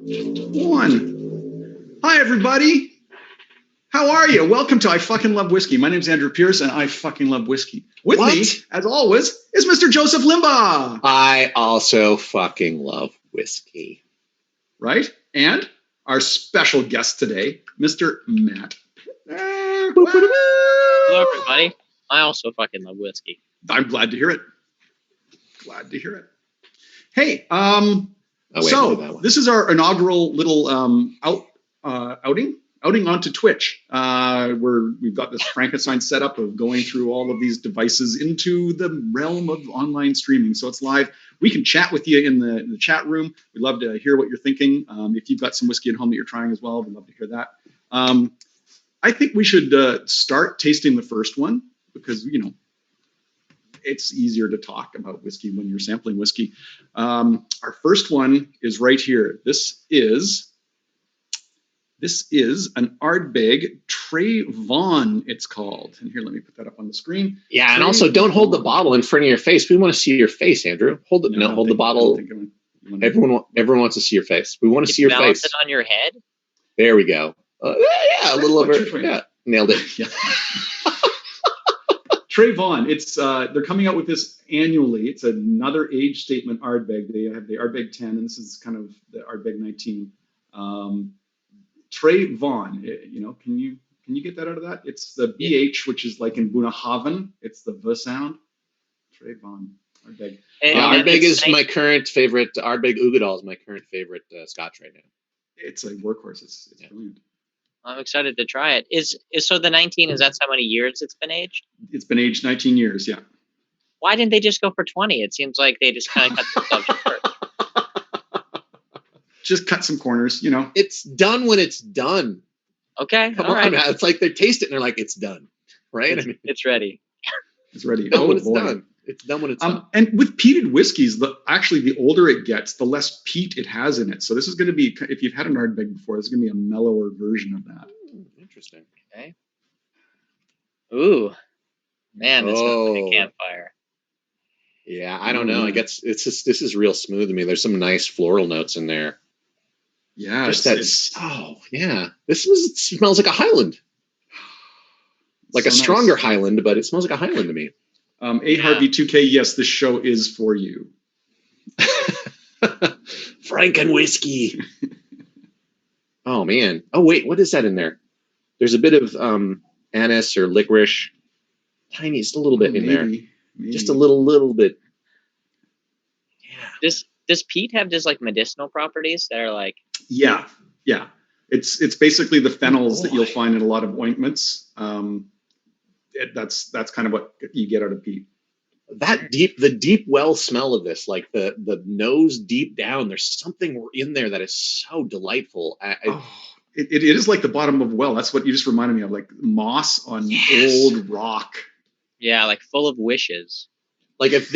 One. Hi, everybody. How are you? Welcome to I Fucking Love Whiskey. My name's Andrew Pierce, and I fucking love whiskey. With me, as always, is Mr. Joseph Limbaugh. I also fucking love whiskey. Right? And our special guest today, Mr. Matt. Hello, everybody. I also fucking love whiskey. I'm glad to hear it. Glad to hear it. Hey, this is our inaugural little outing onto Twitch, where we've got this Frankenstein setup of going through all of these devices into the realm of online streaming. So it's live. We can chat with you in the chat room. We'd love to hear what you're thinking. If you've got some whiskey at home that you're trying as well, we'd love to hear that. I think we should start tasting the first one because, you know, it's easier to talk about whiskey when you're sampling whiskey. Our first one is right here. This is an Ardbeg Traigh Bhan, it's called. And here, let me put that up on the screen. Yeah, Traigh and also don't Bhan. hold the bottle in front of your face. We want to see your face, Andrew. Hold the bottle. Everyone wants to see your face. We want to see your balance face. It on your head. There we go. Yeah, a little over. Yeah, nailed it. Yeah. Traigh Bhan, it's they're coming out with this annually. It's another age statement Ardbeg. They have the Ardbeg 10, and this is kind of the Ardbeg 19. Traigh Bhan, you know, can you get that out of that? It's the BH, which is like in Bunnahabhain. It's the V sound. Traigh Bhan, Ardbeg. Ardbeg is my current favorite. Ardbeg Ugadal is my current favorite Scotch right now. It's a workhorse. It's brilliant. I'm excited to try it. So the 19, is that how many years it's been aged? It's been aged 19 years, yeah. Why didn't they just go for 20? It seems like they just kind of cut themselves short. Just cut some corners, you know. It's done when it's done. Okay, Come on, man. It's like they taste it and they're like, it's done, right? It's ready. It's ready. It's done when it's done. It's done when it's done. And with peated whiskeys, the older it gets, the less peat it has in it. So this is going to be, if you've had an Ardbeg before, this is going to be a mellower version of that. Interesting. Okay. Ooh, man, this is like a campfire. Yeah, I don't know. I guess this is real smooth to me. There's some nice floral notes in there. Yeah, yeah. This smells like a Highland, like a stronger Highland, but it smells like a Highland to me. Harvey 2K, yes, this show is for you. Franken whiskey. Oh man. Oh wait, what is that in there? There's a bit of anise or licorice, tiny, just a little bit in there. Maybe. Just a little bit. Yeah. Does peat have just like medicinal properties that are like? Yeah. It's basically the phenols that you'll find in a lot of ointments. That's kind of what you get out of peat. The deep well smell of this, like the nose deep down, there's something in there that is so delightful. It is like the bottom of a well. That's what you just reminded me of, like moss on old rock. Yeah, like full of wishes. Like if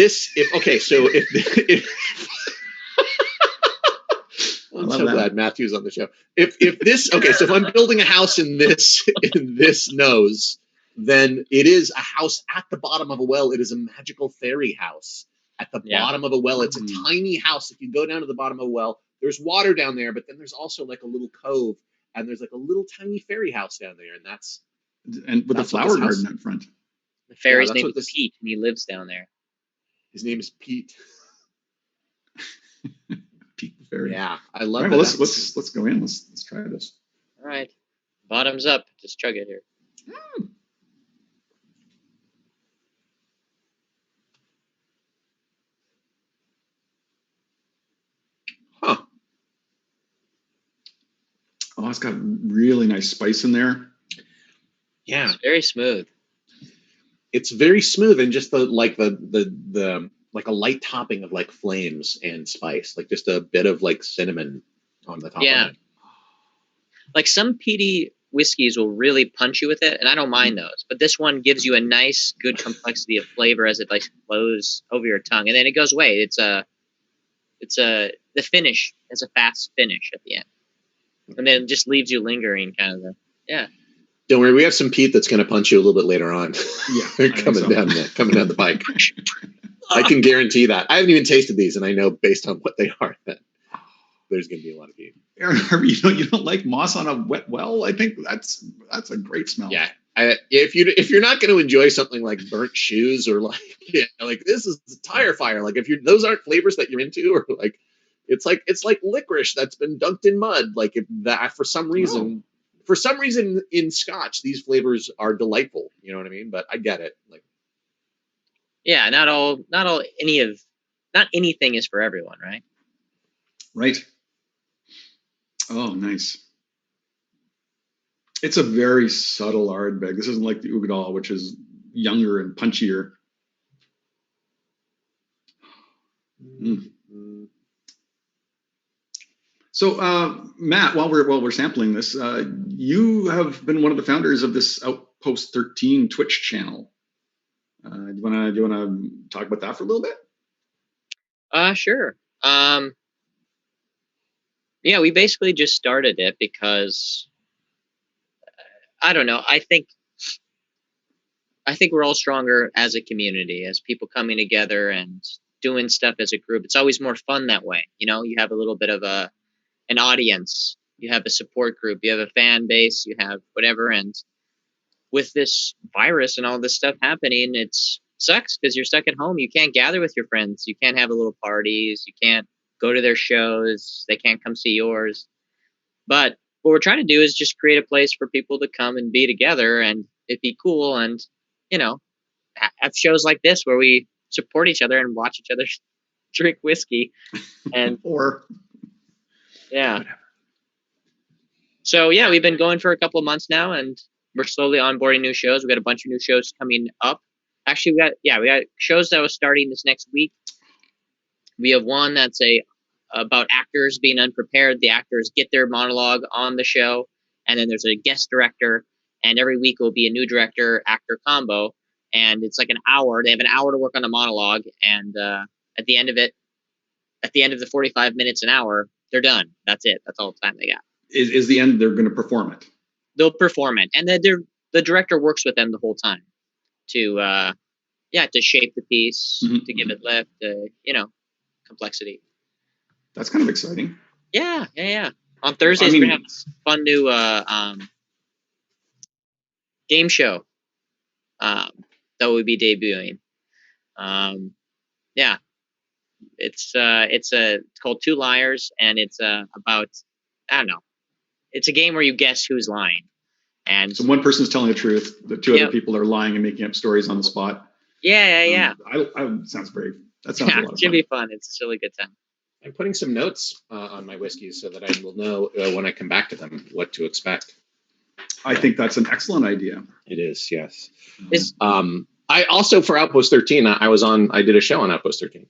I'm so glad Matthew's on the show. If I'm building a house in this nose, then it is a house at the bottom of a well. It is a magical fairy house at the bottom of a well. It's a tiny house. If you go down to the bottom of a well, there's water down there, but then there's also like a little cove, and there's like a little tiny fairy house down there, and with a flower garden in front. The fairy's name is Peat, and he lives down there. His name is Peat. Peat the fairy. Yeah, I love it. Well, let's go in. Let's try this. All right, bottoms up. Just chug it here. Huh. Oh, it's got really nice spice in there. Yeah, it's very smooth. It's very smooth, and just the like a light topping of like flames and spice, like just a bit of like cinnamon on the top. Yeah, of it. Like some peaty whiskeys will really punch you with it, and I don't mind those. But this one gives you a nice, good complexity of flavor as it like flows over your tongue, and then it goes away. The finish is a fast finish at the end, and then it just leaves you lingering, kind of. Don't worry, we have some peat that's going to punch you a little bit later on. Yeah, coming down the pike. I can guarantee that. I haven't even tasted these, and I know based on what they are that there's going to be a lot of peat. Aaron Harvey, you don't like moss on a wet well? I think that's a great smell. Yeah. If you're not going to enjoy something like burnt shoes or like like this is tire fire, like if those aren't flavors that you're into, or like it's like licorice that's been dunked in mud, like if that for some reason in Scotch these flavors are delightful, you know what I mean? But I get it, like yeah, not anything is for everyone, right? Right. Oh, nice. It's a very subtle Ardbeg. This isn't like the Ugadal, which is younger and punchier. Mm. So, Matt, while we're sampling this, you have been one of the founders of this Outpost 13 Twitch channel. Do you wanna talk about that for a little bit? Sure. Yeah, we basically just started it because I don't know. I think we're all stronger as a community, as people coming together and doing stuff as a group. It's always more fun that way. You have a little bit of an audience, you have a support group, you have a fan base, you have whatever. And with this virus and all this stuff happening, it sucks because you're stuck at home. You can't gather with your friends. You can't have little parties. You can't go to their shows. They can't come see yours. But what we're trying to do is just create a place for people to come and be together, and it'd be cool. And, have shows like this where we support each other and watch each other drink whiskey. And yeah. So yeah, we've been going for a couple of months now, and we're slowly onboarding new shows. We got a bunch of new shows coming up. Actually, we got shows that are starting this next week. We have one that's about actors being unprepared. The actors get their monologue on the show, and then there's a guest director, and every week will be a new director-actor combo, and it's like an hour. They have an hour to work on a monologue, and at the end of the 45 minutes, an hour, they're done. That's it. That's all the time they got. Is the end they're going to perform it? They'll perform it, and then the director works with them the whole time to shape the piece, to give it lift, complexity. That's kind of exciting. Yeah. On Thursdays, we're going to have this fun new game show that will be debuting. Yeah. It's called Two Liars, and it's about, I don't know. It's a game where you guess who's lying. And so one person's telling the truth, the two other people are lying and making up stories on the spot. Yeah. That sounds a lot of fun. It should be fun. It's a really good time. I'm putting some notes on my whiskeys so that I will know when I come back to them what to expect. I think that's an excellent idea. It is, yes. I also, for Outpost 13, I did a show on Outpost 13.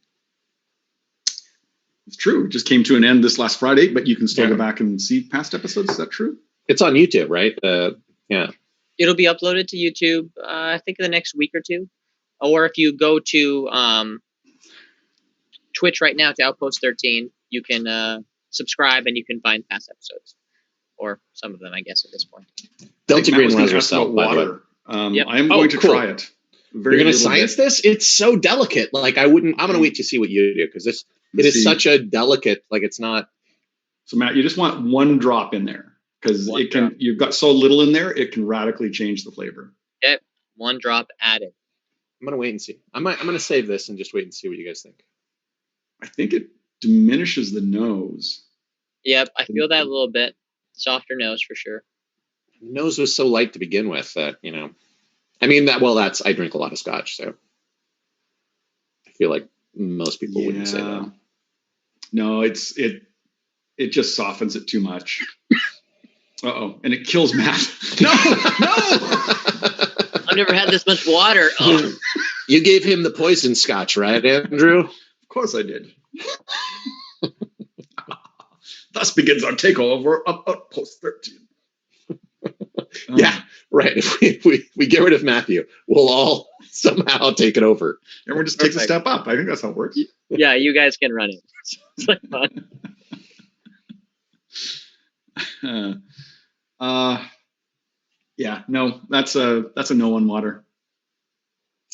It's true. It just came to an end this last Friday, but you can still go back and see past episodes. Is that true? It's on YouTube, right? Yeah. It'll be uploaded to YouTube, I think, in the next week or two. Or if you go to Twitch right now to Outpost 13, you can subscribe and you can find past episodes. Or some of them, I guess, at this point. Delta Green was yourself, water. I am going to try it. You're going to science this? It's so delicate. Like I'm going to wait to see what you do, because it is such a delicate, like it's not. So Matt, you just want one drop in there, because you've got so little in there, it can radically change the flavor. Yep. One drop added. I'm going to wait and see. I'm going to save this and just wait and see what you guys think. I think it diminishes the nose. Yep. I feel that a little bit. Softer nose for sure. The nose was so light to begin with that, I mean, I drink a lot of Scotch, so I feel like most people wouldn't say that. No, it just softens it too much. Uh-oh, and it kills Matt. No! I've never had this much water. Oh. You gave him the poison Scotch, right, Andrew? Of course I did. Thus begins our takeover of Outpost 13. Yeah, right. If we get rid of Matthew, we'll all somehow take it over. Everyone just takes a step up. I think that's how it works. Yeah, you guys can run it. It's like fun. Yeah, no, that's a no on water.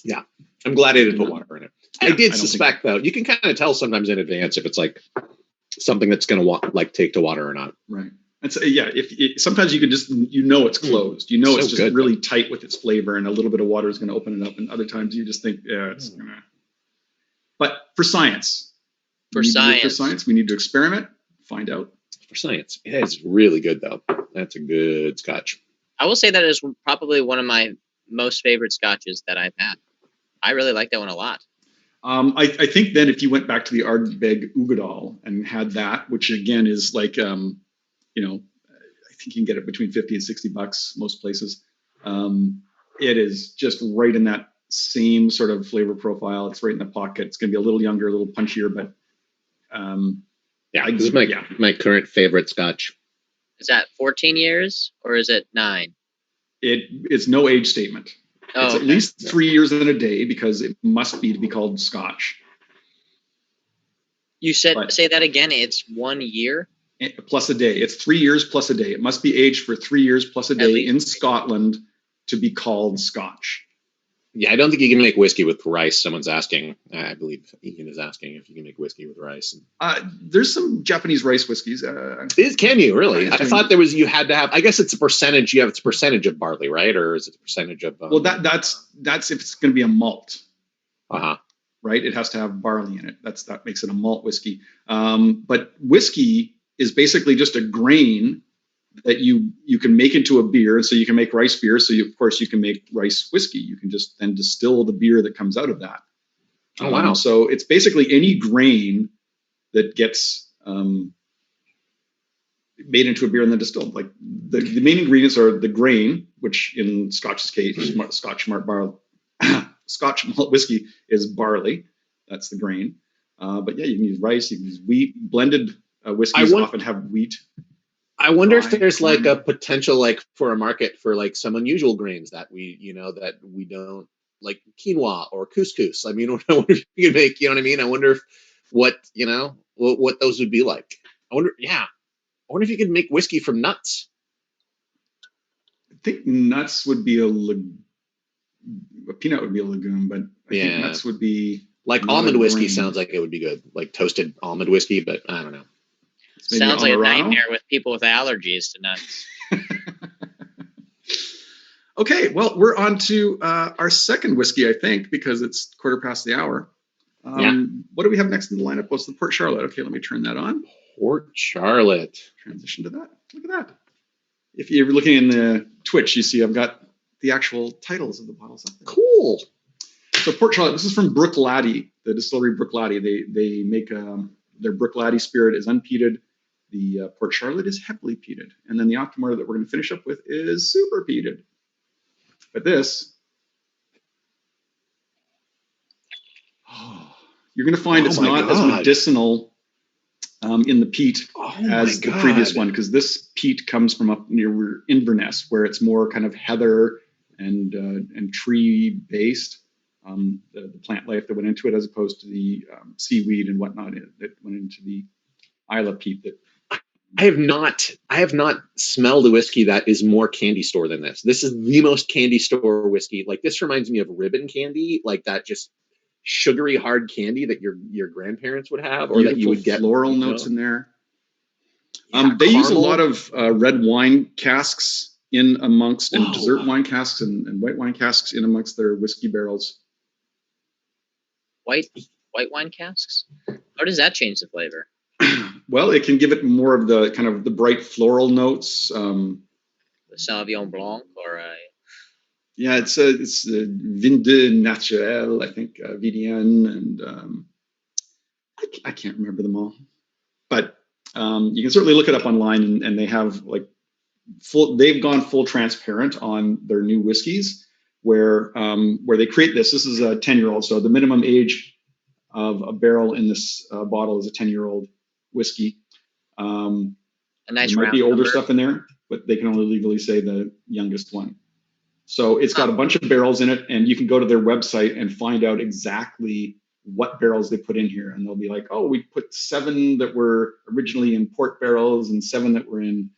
Yeah, I'm glad I didn't put water in it. Yeah, I did suspect, though. You can kind of tell sometimes in advance if it's like something that's going to take to water or not. Right. And so, yeah, sometimes you can just, it's closed. It's just good, really tight with its flavor, and a little bit of water is going to open it up. And other times you just think, it's going to. But for science, we need to experiment, find out. For science, it's really good though. That's a good Scotch. I will say that is probably one of my most favorite Scotches that I've had. I really like that one a lot. I think then if you went back to the Ardbeg Ugadal and had that, which again is like, I think you can get it between $50 and $60 most places. It is just right in that same sort of flavor profile. It's right in the pocket. It's going to be a little younger, a little punchier, but this is my current favorite Scotch. Is that 14 years or is it 9? It's no age statement. It's at least 3 years and a day because it must be to be called Scotch. You say that again. It's 1 year plus a day. It's 3 years plus a day. It must be aged for 3 years plus a day in Scotland to be called Scotch. Yeah, I don't think you can make whiskey with rice. Someone's asking. I believe Ian is asking if you can make whiskey with rice. There's some Japanese rice whiskeys. Can you really? I thought you had to have. I guess it's a percentage. It's a percentage of barley, right? Or is it a percentage of? Well, that's if it's going to be a malt. Right. It has to have barley in it. That makes it a malt whiskey. But whiskey is basically just a grain that you can make into a beer. So you can make rice beer. So of course you can make rice whiskey. You can just then distill the beer that comes out of that. Oh, wow. So it's basically any grain that gets made into a beer and then distilled. Like the main ingredients are the grain, which in Scotch's case, Scotch malt whiskey is barley. That's the grain. But yeah, you can use rice, you can use wheat. Blended whiskeys often have wheat. I wonder if there's like a potential for a market for some unusual grains that we don't, like quinoa or couscous. I mean, I wonder if you could make, you know what I mean? I wonder if what those would be like. I wonder if you could make whiskey from nuts. I think nuts would be a peanut would be a legume, but I think nuts would be like almond whiskey. Sounds like it would be good, like toasted almond whiskey, but I don't know. Sounds like a nightmare with people with allergies to nuts. Okay, well, we're on to our second whiskey, I think, because it's 1:15 the hour. What do we have next in the lineup? What's the Port Charlotte? Okay, let me turn that on. Port Charlotte. Transition to that. Look at that. If you're looking in the Twitch, you see I've got the actual titles of the bottles up there. Cool. So Port Charlotte, this is from Bruichladdich, the distillery Bruichladdich. They make their Bruichladdich spirit is unpeated. The Port Charlotte is heavily peated. And then the Octomore that we're going to finish up with is super peated. But this, you're going to find it's not as medicinal in the peat as the previous one, because this peat comes from up near Inverness, where it's more kind of heather and tree based. The plant life that went into it, as opposed to the seaweed and whatnot that went into the Isla peat. That I have not smelled a whiskey that is more candy store than this. This is the most candy store whiskey. Like, this reminds me of ribbon candy, like that just sugary hard candy that your grandparents would have, or that you would get floral notes in there. They use a lot of red wine casks in amongst, and dessert wine casks and white wine casks in amongst their whiskey barrels. White wine casks? How does that change the flavor? Well, it can give it more of the kind of the bright floral notes. The Sauvignon Blanc, or it's Vin de Naturel, I think, VDN, and I can't remember them all, but you can certainly look it up online, and they have they've gone full transparent on their new whiskeys, where they create this. This is a 10-year-old, so the minimum age of a barrel in this bottle is a 10-year-old whiskey. A nice there might be older number. stuff in there, but they can only legally say the youngest one. So it's got a bunch of barrels in it, and you can go to their website and find out exactly what barrels they put in here. And they'll be like, oh, we put 7 that were originally in port barrels and 7 that were in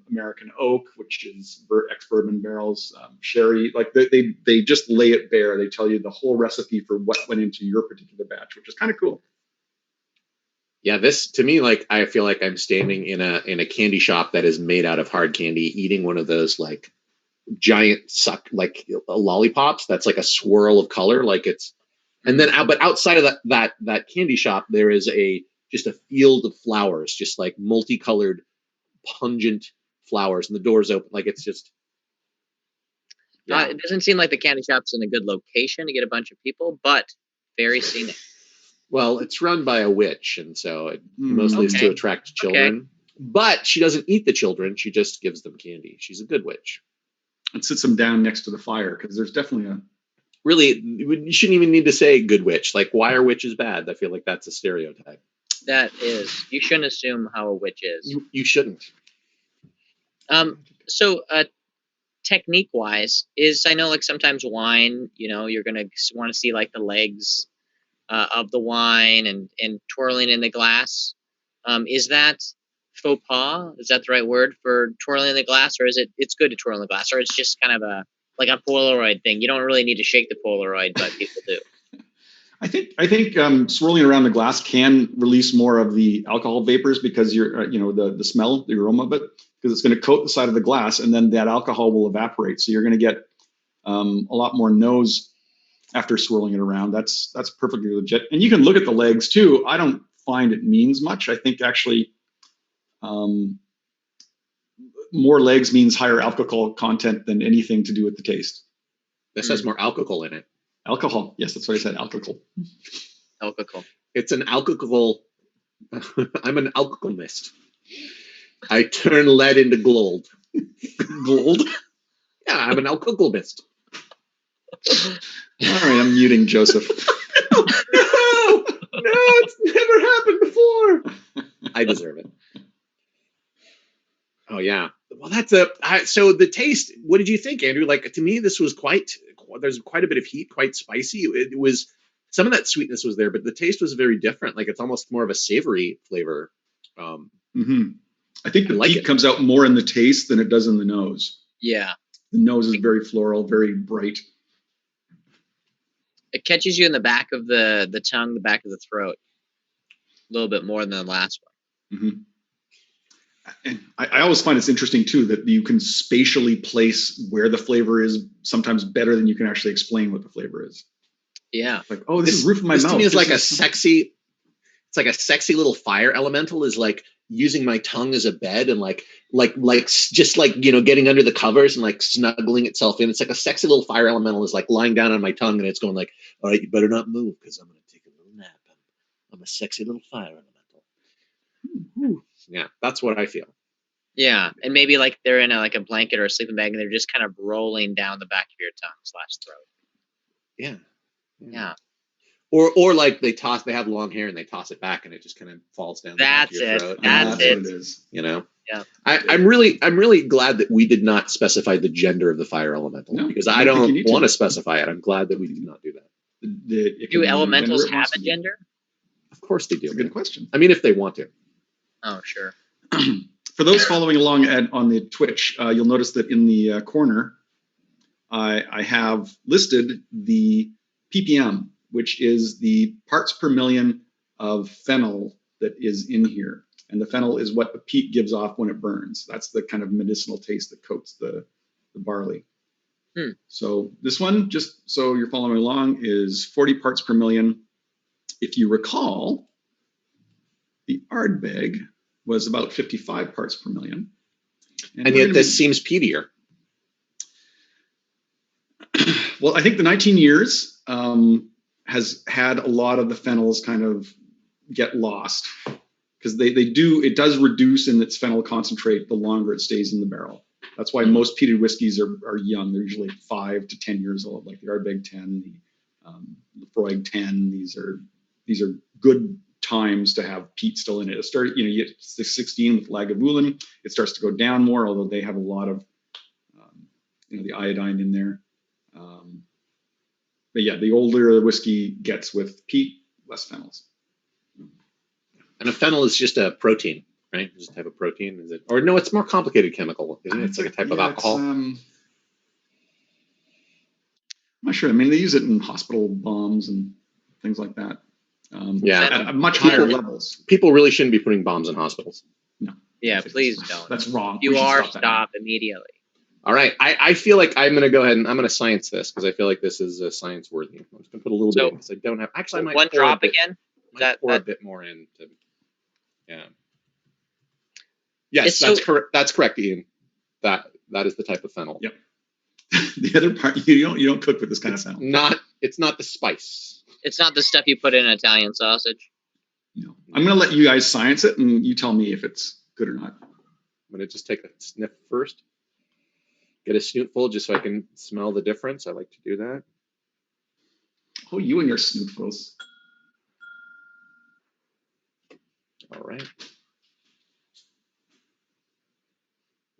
American oak, which is ex-bourbon barrels, sherry. Like they just lay it bare. They tell you the whole recipe for what went into your particular batch, which is kind of cool. Yeah, this to me, like I feel like I'm standing in a candy shop that is made out of hard candy, eating one of those like giant lollipops that's like a swirl of color, like it's. And then, but outside of that candy shop, there is just a field of flowers, just like multicolored, pungent flowers, and the door's open, like it's just. Yeah. It doesn't seem like the candy shop's in a good location to get a bunch of people, but very scenic. Well, it's run by a witch, and so it mostly is to attract children. Okay. But she doesn't eat the children; she just gives them candy. She's a good witch. And sits them down next to the fire because there's definitely a. Really, you shouldn't even need to say good witch. Like, why are witches bad? I feel like that's a stereotype. That is. You shouldn't assume how a witch is. You shouldn't. So, technique-wise, I know like sometimes wine, you're going to want to see like the legs of the wine and twirling in the glass. Is that faux pas? Is that the right word for twirling in the glass? Or is it's good to twirl in the glass? Or it's just kind of a Polaroid thing? You don't really need to shake the Polaroid, but people do. I think swirling around the glass can release more of the alcohol vapors because you're, the smell, the aroma of it, because it's going to coat the side of the glass and then that alcohol will evaporate. So you're going to get a lot more nose after swirling it around. That's perfectly legit. And you can look at the legs too. I don't find it means much. I think actually more legs means higher alcohol content than anything to do with the taste. This has more alcohol in it. Alcohol. Yes, that's what I said. Alcohol. Alcohol. It's an alcohol. I'm an alcoholist. I turn lead into gold. Gold? Yeah, I'm an alcoholist. All right, I'm muting Joseph. No, it's never happened before. I deserve it. Oh yeah. Well, so the taste. What did you think, Andrew? Like, to me, this was there's quite a bit of heat, quite spicy. It was, some of that sweetness was there, but the taste was very different. Like, it's almost more of a savory flavor. I think the peat comes out more in the taste than it does in the nose. Yeah. The nose is very floral, very bright. It catches you in the back of the tongue, the back of the throat, a little bit more than the last one. Mm-hmm. And I always find it's interesting too that you can spatially place where the flavor is sometimes better than you can actually explain what the flavor is. Yeah. Like, oh, this is roof of my mouth. To me is like a sexy. It's like a sexy little fire elemental is like using my tongue as a bed and like just like, getting under the covers and like snuggling itself in. It's like a sexy little fire elemental is like lying down on my tongue and it's going like, all right, you better not move because I'm going to take a little nap. I'm a sexy little fire elemental. Yeah, that's what I feel. Yeah, and maybe like they're in a blanket or a sleeping bag and they're just kind of rolling down the back of your tongue/throat. Yeah. Or like they have long hair and they toss it back and it just kind of falls down the back of your throat. That's what it is. Yeah. I'm really glad that we did not specify the gender of the fire elemental because I don't want to specify it. I'm glad that we did not do that. Do elementals have a gender? Of course they do. That's a good question. I mean, if they want to. Oh, sure. For those following along on the Twitch, you'll notice that in the corner, I have listed the ppm, which is the parts per million of fennel that is in here. And the fennel is what the peat gives off when it burns. That's the kind of medicinal taste that coats the barley. So this one, just so you're following along, is 40 parts per million. If you recall, the Ardbeg was about 55 parts per million. And yet this seems peatier. Well, I think the 19 years has had a lot of the fennels kind of get lost because it does reduce in its fennel concentrate the longer it stays in the barrel. That's why most peated whiskeys are young. They're usually 5 to 10 years old, like the Ardbeg 10, the Freud 10. These are good times to have peat still in it. It started, you get 16 with Lagavulin. It starts to go down more, although they have a lot of, the iodine in there. But yeah, the older the whiskey gets with peat, less fennels. And a fennel is just a protein, right? Just a type of protein, is it? Or no, it's more complicated chemical, isn't it? It's like a type of alcohol. I'm not sure. I mean, they use it in hospital bombs and things like that. At much higher levels. People really shouldn't be putting bombs in hospitals. No. Yeah, please don't. That's wrong. You are stop immediately. All right. I feel like I'm going to go ahead and I'm going to science this because I feel like this is science worthy. I'm just going to put a little bit because I don't have. Actually, I might one drop again. Pour a bit more in. Yeah. Yes, that's correct. That's correct, Ian. That is the type of fennel. Yep. The other part, you don't cook with this kind of fennel. It's not the spice. It's not the stuff you put in Italian sausage. No. I'm going to let you guys science it, and you tell me if it's good or not. I'm going to just take a sniff first. Get a snootful just so I can smell the difference. I like to do that. Oh, you and your snootfuls. All right.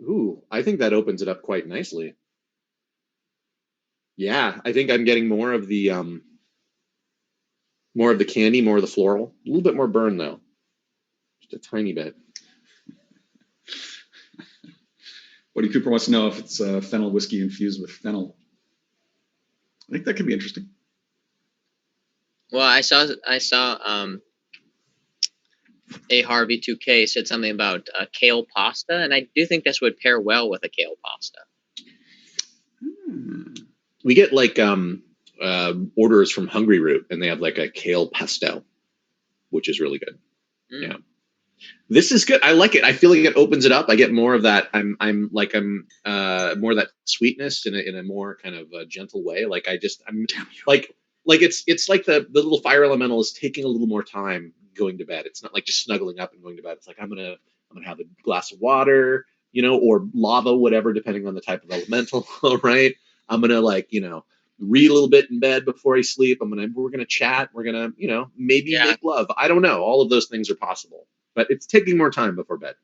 Ooh, I think that opens it up quite nicely. Yeah, I think I'm getting more of the candy, more of the floral. A little bit more burn though, just a tiny bit. Woody Cooper wants to know if it's fennel whiskey infused with fennel. I think that could be interesting. Well, I saw a Harvey 2K said something about kale pasta, and I do think this would pair well with a kale pasta. We get like orders from Hungry Root, and they have like a kale pesto, which is really good. Yeah, this is good. I like it. I feel like it opens it up. I get more of that. I'm more of that sweetness in a more kind of gentle way. Like I'm like it's like the little fire elemental is taking a little more time going to bed. It's not like just snuggling up and going to bed. It's like I'm gonna have a glass of water, or lava, whatever, depending on the type of elemental. Right? I'm gonna read a little bit in bed before I sleep. We're gonna chat. We're gonna maybe make love. I don't know. All of those things are possible, but it's taking more time before bed.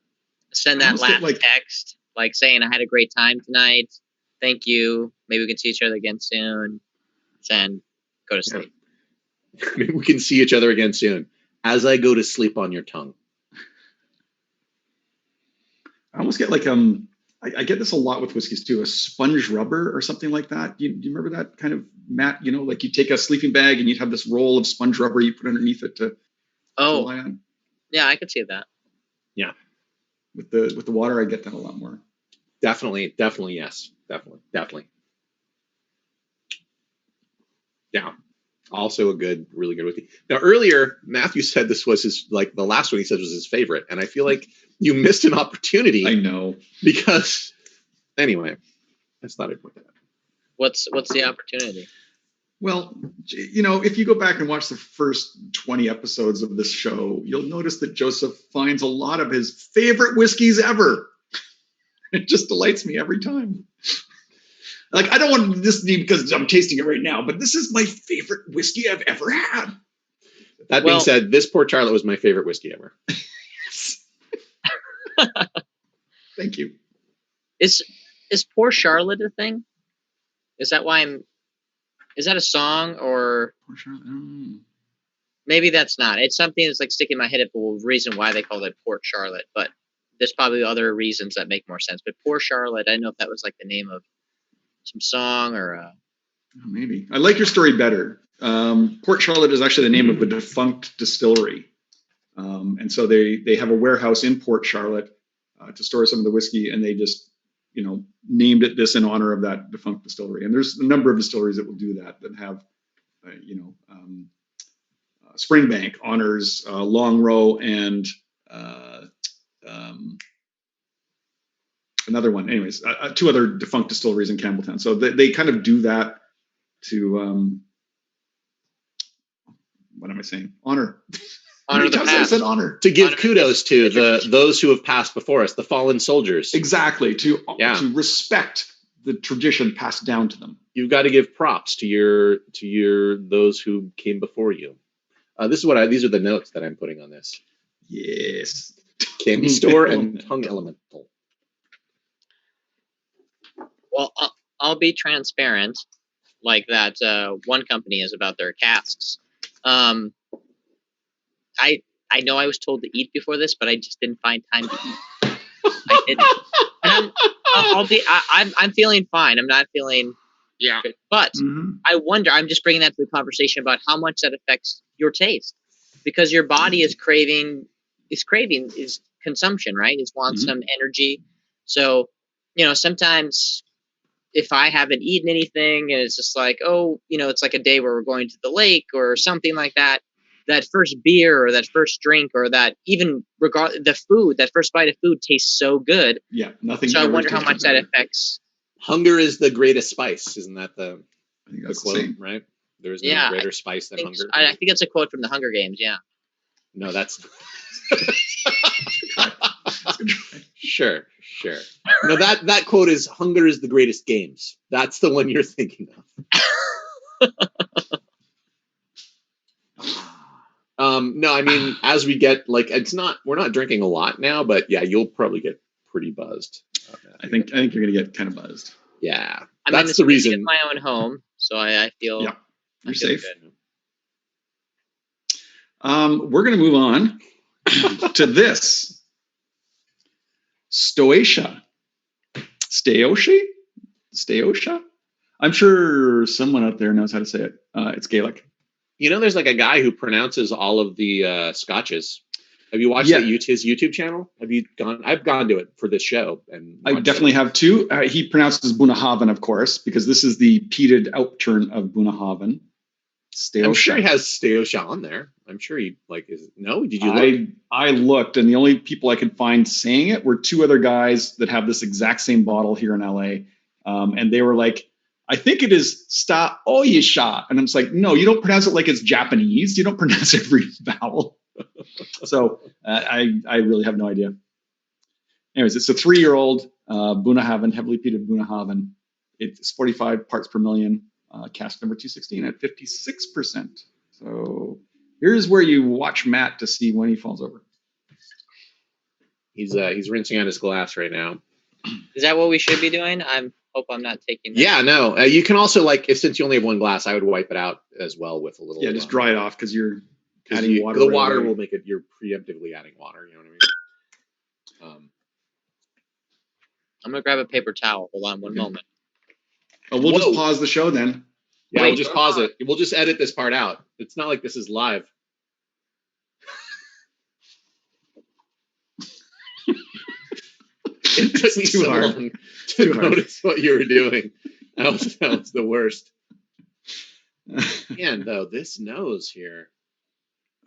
Send that last text saying I had a great time tonight. Thank you. Maybe we can see each other again soon. Send. Go to sleep. Maybe we can see each other again soon. As I go to sleep on your tongue. I almost get I get this a lot with whiskeys too, a sponge rubber or something like that. Do you remember that kind of, Matt? Like you take a sleeping bag and you'd have this roll of sponge rubber you put underneath it to lie on. Yeah, I could see that. Yeah. With the water, I get that a lot more. Definitely, yes. Definitely. Yeah. Also a really good whiskey. Now earlier, Matthew said this was the last one he said was his favorite. And I feel like you missed an opportunity. I know. Because anyway, that's not important. What's the opportunity? Well, if you go back and watch the first 20 episodes of this show, you'll notice that Joseph finds a lot of his favorite whiskeys ever. It just delights me every time. I don't want this to be because I'm tasting it right now, but this is my favorite whiskey I've ever had. That being said, this Port Charlotte was my favorite whiskey ever. Yes. Thank you. Is Port Charlotte a thing? Is that why is that a song or? Port Charlotte. Maybe that's not. It's something that's sticking in my head of the reason why they call it Port Charlotte, but there's probably other reasons that make more sense. But Port Charlotte, I don't know if that was the name of some song or maybe. I like your story better. Port Charlotte is actually the name of a defunct distillery, and so they have a warehouse in Port Charlotte to store some of the whiskey, and they just named it this in honor of that defunct distillery. And there's a number of distilleries that will do that have Springbank honors Long Row and another one. Anyways, two other defunct distilleries in Campbelltown. So they kind of do that to what am I saying? Honor the past. I said honor. To give kudos to those who have passed before us, the fallen soldiers. Exactly. To respect the tradition passed down to them. You've got to give props to those who came before you. These are the notes that I'm putting on this. Yes. Candy store and tongue elemental. Well, I'll be transparent, like that one company is about their casks. I know I was told to eat before this, but I just didn't find time to eat. I didn't. And I'm feeling fine. I'm not feeling good. But I wonder. I'm just bringing that to the conversation about how much that affects your taste. because your body is craving consumption, right? It wants some energy. So, sometimes if I haven't eaten anything and it's just like, it's like a day where we're going to the lake or something like that, that first beer or that first drink or that even that first bite of food tastes so good. Yeah, nothing. So I wonder how much that affects. Hunger is the greatest spice. Isn't that the quote, right? There is no greater spice than hunger. I think it's a quote from the Hunger Games, yeah. No, that's... Sure. No, that quote is, hunger is the greatest games. That's the one you're thinking of. No, I mean, as we get, we're not drinking a lot now, but yeah, you'll probably get pretty buzzed. I think you're going to get kind of buzzed. Yeah. That's the reason. It's my own home, so I feel... Yeah, you're safe. We're going to move on to this. Staoisha. I'm sure someone out there knows how to say it. It's Gaelic. There's like a guy who pronounces all of the scotches. Have you watched his YouTube channel? Have you gone? I've gone to it for this show, and I definitely have too. He pronounces Bunnahabhain, of course, because this is the peated outturn of Bunnahabhain. Staoisha. I'm sure he has Staoisha on there. I'm sure he Did you look? I looked, and the only people I could find saying it were two other guys that have this exact same bottle here in LA, and they were like, I think it is Staoisha, and I'm just like, no, you don't pronounce it like it's Japanese. You don't pronounce every vowel. So I really have no idea. Anyways, it's a 3-year-old Bunnahabhain, heavily peated Bunnahabhain. It's 45 parts per million. Cask number 216 at 56%. So here's where you watch Matt to see when he falls over. He's rinsing out his glass right now. Is that what we should be doing? Hope I'm not taking that. Yeah, no. You can also, since you only have one glass, I would wipe it out as well with a little. Yeah, just dry it off because you're adding water. The water will make it. You're preemptively adding water. You know what I mean? I'm gonna grab a paper towel. Hold on one moment. Oh, we'll just pause the show then. Yeah, we'll just pause it. We'll just edit this part out. It's not like this is live. It took me so long to notice what you were doing. That was the worst. Man, though, this nose here.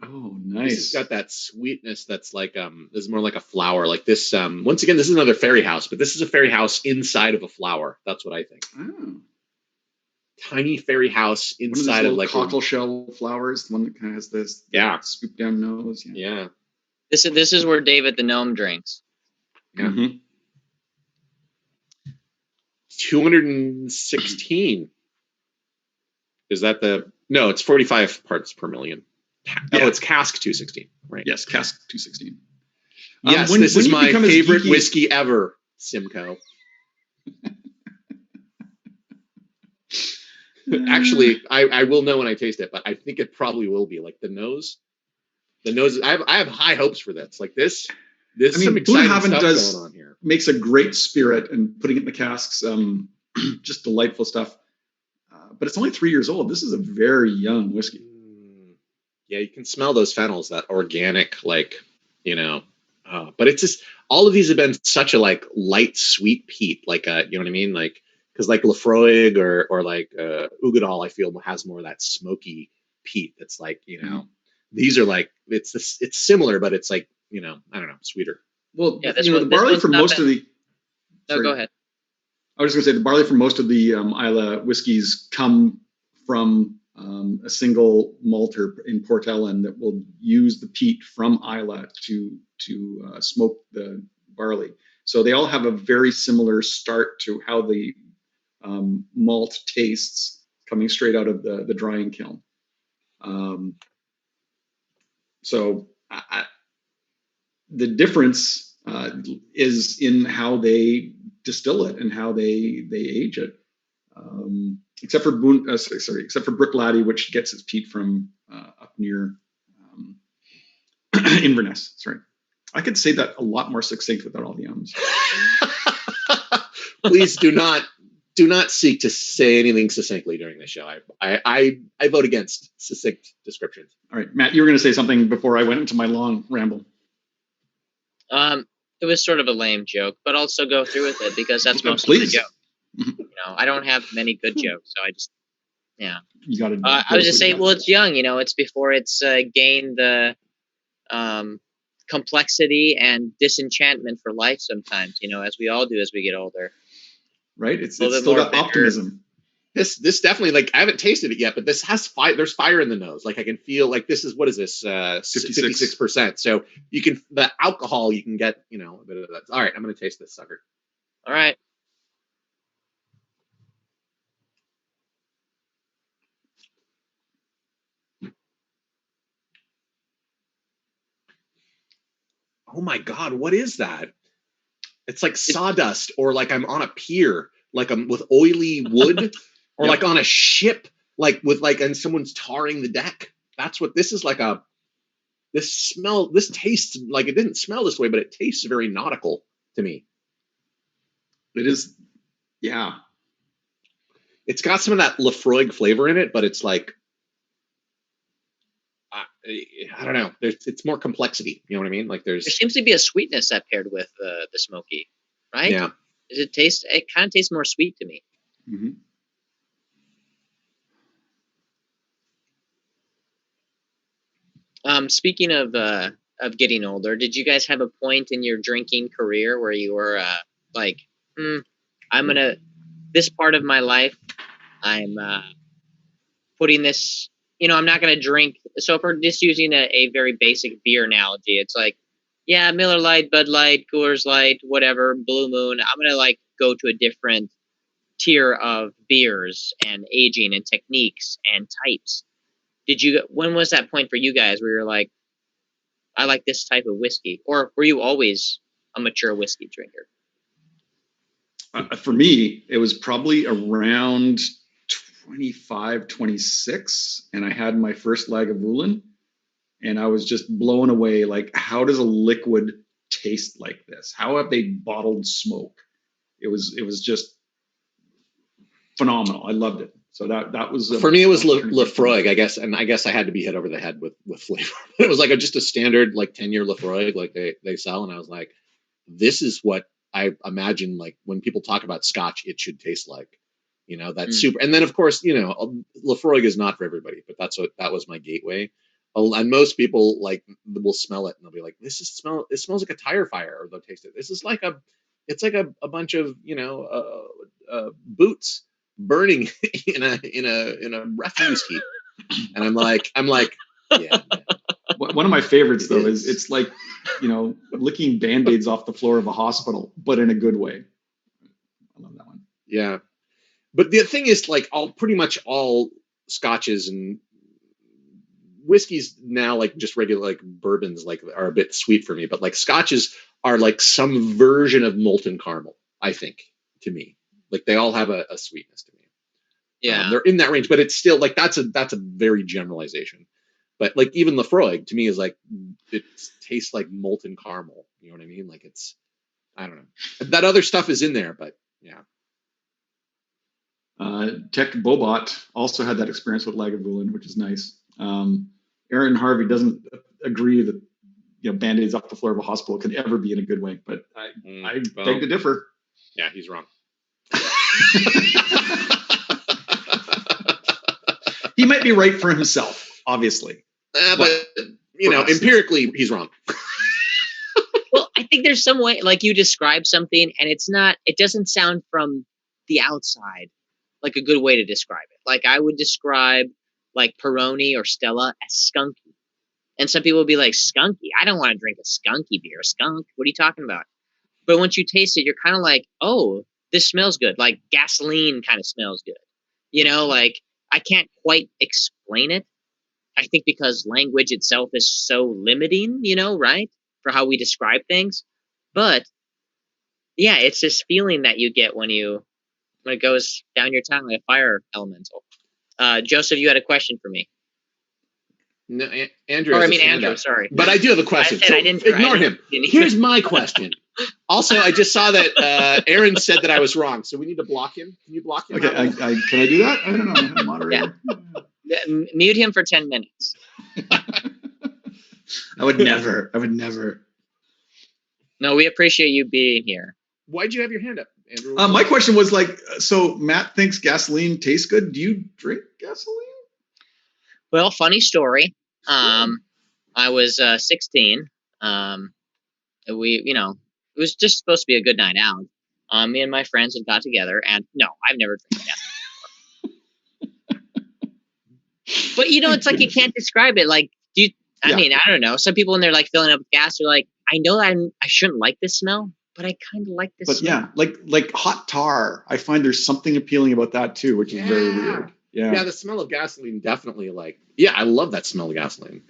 Oh, nice. This has got that sweetness that's like, this is more like a flower. Like this, once again, this is another fairy house, but this is a fairy house inside of a flower. That's what I think. Oh. Tiny fairy house inside of like cockle shell flowers. The one that kind of has this swoop down nose. Yeah. This is where David the gnome drinks. Yeah. Mm-hmm. 216. Is that no, it's 45 parts per million. Oh, it's Cask 216, right? Yes, Cask 216. Yes, this is my favorite whiskey ever, Simcoe. Actually, I will know when I taste it, but I think it probably will be. Like the nose. I have high hopes for this. Like this. Some exciting stuff going on here. Makes a great spirit, and putting it in the casks, just delightful stuff. But it's only 3 years old. This is a very young whiskey. Yeah, you can smell those phenols, that organic, but it's just, all of these have been such a light, sweet peat, you know what I mean? Because Laphroaig or Ugadal, I feel has more of that smoky peat. That's these are it's similar, but it's I don't know, sweeter. Well, yeah, the barley for most of the. No, go ahead. I was just going to say the barley for most of the Islay whiskeys come from a single malter in Port Ellen that will use the peat from Islay to smoke the barley. So they all have a very similar start to how the malt tastes coming straight out of the drying kiln. The difference is in how they distill it and how they age it. Except for Brooklady, which gets its peat from up near Inverness. Sorry, I could say that a lot more succinct without all the ums. Please do not do not seek to say anything succinctly during the show. I vote against succinct descriptions. All right, Matt, you were going to say something before I went into my long ramble. It was sort of a lame joke, but also go through with it because that's most of the joke. I don't have many good jokes, so I just, You got to. I was just saying, well, it's young, it's before it's gained the complexity and disenchantment for life sometimes, as we all do as we get older. Right? It's still got optimism. This definitely, like, I haven't tasted it yet, but this has fire. There's fire in the nose. Like, I can feel, like, this is, what is this? 56%. So you can, the alcohol, you can get, a bit of that. All right, I'm going to taste this sucker. All right. Oh my God, what is that? It's like sawdust, or like I'm on a pier, like I'm with oily wood, or like on a ship, like with and someone's tarring the deck. That's what this is like. This tastes like, it didn't smell this way, but it tastes very nautical to me. It is, yeah. It's got some of that Lafroig flavor in it, but it's like, I don't know. It's more complexity. You know what I mean? Like there seems to be a sweetness that paired with the smoky, right? Yeah. It kind of tastes more sweet to me. Mm-hmm. Speaking of getting older, did you guys have a point in your drinking career where you were like, this part of my life, I'm putting this, I'm not going to drink. So if we're just using a very basic beer analogy, it's like, yeah, Miller Lite, Bud Light, Coors Light, whatever, Blue Moon. I'm going to go to a different tier of beers and aging and techniques and types. When was that point for you guys where you're like, I like this type of whiskey? Or were you always a mature whiskey drinker? For me, it was probably around 25, 26, and I had my first Lagavulin, and I was just blown away. Like, how does a liquid taste like this? How have they bottled smoke? It was just phenomenal. I loved it. So that was for me. It was Lafroig, I guess, and I guess I had to be hit over the head with flavor. It was like just a standard 10-year Lafroig like they sell, and I was like, this is what I imagine when people talk about Scotch, it should taste like. That's super. And then of course, Lafroig is not for everybody, but that was my gateway. And most people will smell it and they'll be like, it smells like a tire fire, or they'll taste it. This is it's like a bunch of boots burning in a refuse heap. And I'm like, yeah. One of my favorites though is it's like, licking Band-Aids off the floor of a hospital, but in a good way. I love that one. Yeah. But the thing is, pretty much all scotches and whiskeys now, just regular bourbons, are a bit sweet for me. But scotches are some version of molten caramel, I think, to me. They all have a sweetness to me. Yeah, they're in that range, but it's still that's a very generalization. But even Lafroig to me is it tastes like molten caramel. You know what I mean? It's, I don't know. That other stuff is in there, but yeah. Tech Bobot also had that experience with Lagavulin, which is nice. Aaron Harvey doesn't agree that Band-Aids off the floor of a hospital could ever be in a good way, but I beg to differ. Yeah, he's wrong. He might be right for himself, obviously. But empirically, he's wrong. Well, I think there's some way, you describe something, and it doesn't sound from the outside like a good way to describe it. I would describe Peroni or Stella as skunky. And some people would be like, skunky? I don't want to drink a skunky beer. Skunk? What are you talking about? But once you taste it, you're kind of like, oh, this smells good. Gasoline kind of smells good. I can't quite explain it. I think because language itself is so limiting, right? For how we describe things. But yeah, it's this feeling that you get when it goes down your tongue like a fire elemental. Joseph, you had a question for me. No, Andrew. Andrew, sorry. But I do have a question. I didn't ignore him. Here's my question. Also, I just saw that Aaron said that I was wrong, so we need to block him. Can you block him? Okay, can I do that? I don't know. I'm a moderator. Yeah, mute him for 10 minutes. I would never. I would never. No, we appreciate you being here. Why'd you have your hand up, Andrew? My question was like, so Matt thinks gasoline tastes good. Do you drink gasoline? Well, funny story. I was 16. It was just supposed to be a good night out. Me and my friends had got together, and no, I've never drank gasoline before. But it's like you can't describe it. Like, I mean, I don't know. Some people when they're like filling up with gas, are like, I know I shouldn't like this smell, but I kind of like this smell. Yeah, like hot tar. I find there's something appealing about that too, which is very weird. Yeah, the smell of gasoline definitely I love that smell of gasoline.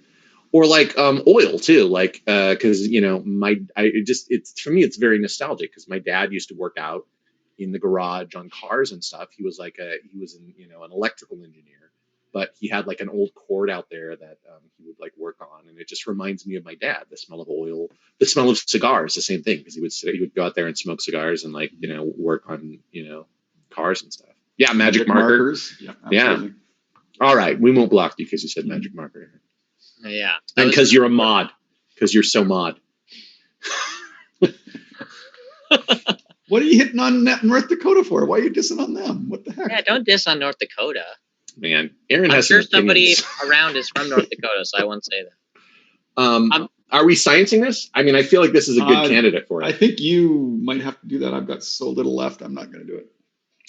Or like oil too, like because it's for me it's very nostalgic because my dad used to work out in the garage on cars and stuff. He was an electrical engineer, but he had like an old cord out there that he would like work on, and it just reminds me of my dad. The smell of oil, the smell of cigars, the same thing because he would go out there and smoke cigars and work on cars and stuff. Yeah, magic markers. Yeah. All right, we won't block you because you said magic marker. Yeah. And because you're a mod. Because you're so mod. What are you hitting on North Dakota for? Why are you dissing on them? What the heck? Yeah, don't diss on North Dakota. Man, Aaron I'm has sure some opinions. somebody around is from North Dakota, so I won't say that. Are we sciencing this? I mean, I feel like this is a good candidate for it. I think you might have to do that. I've got so little left. I'm not going to do it.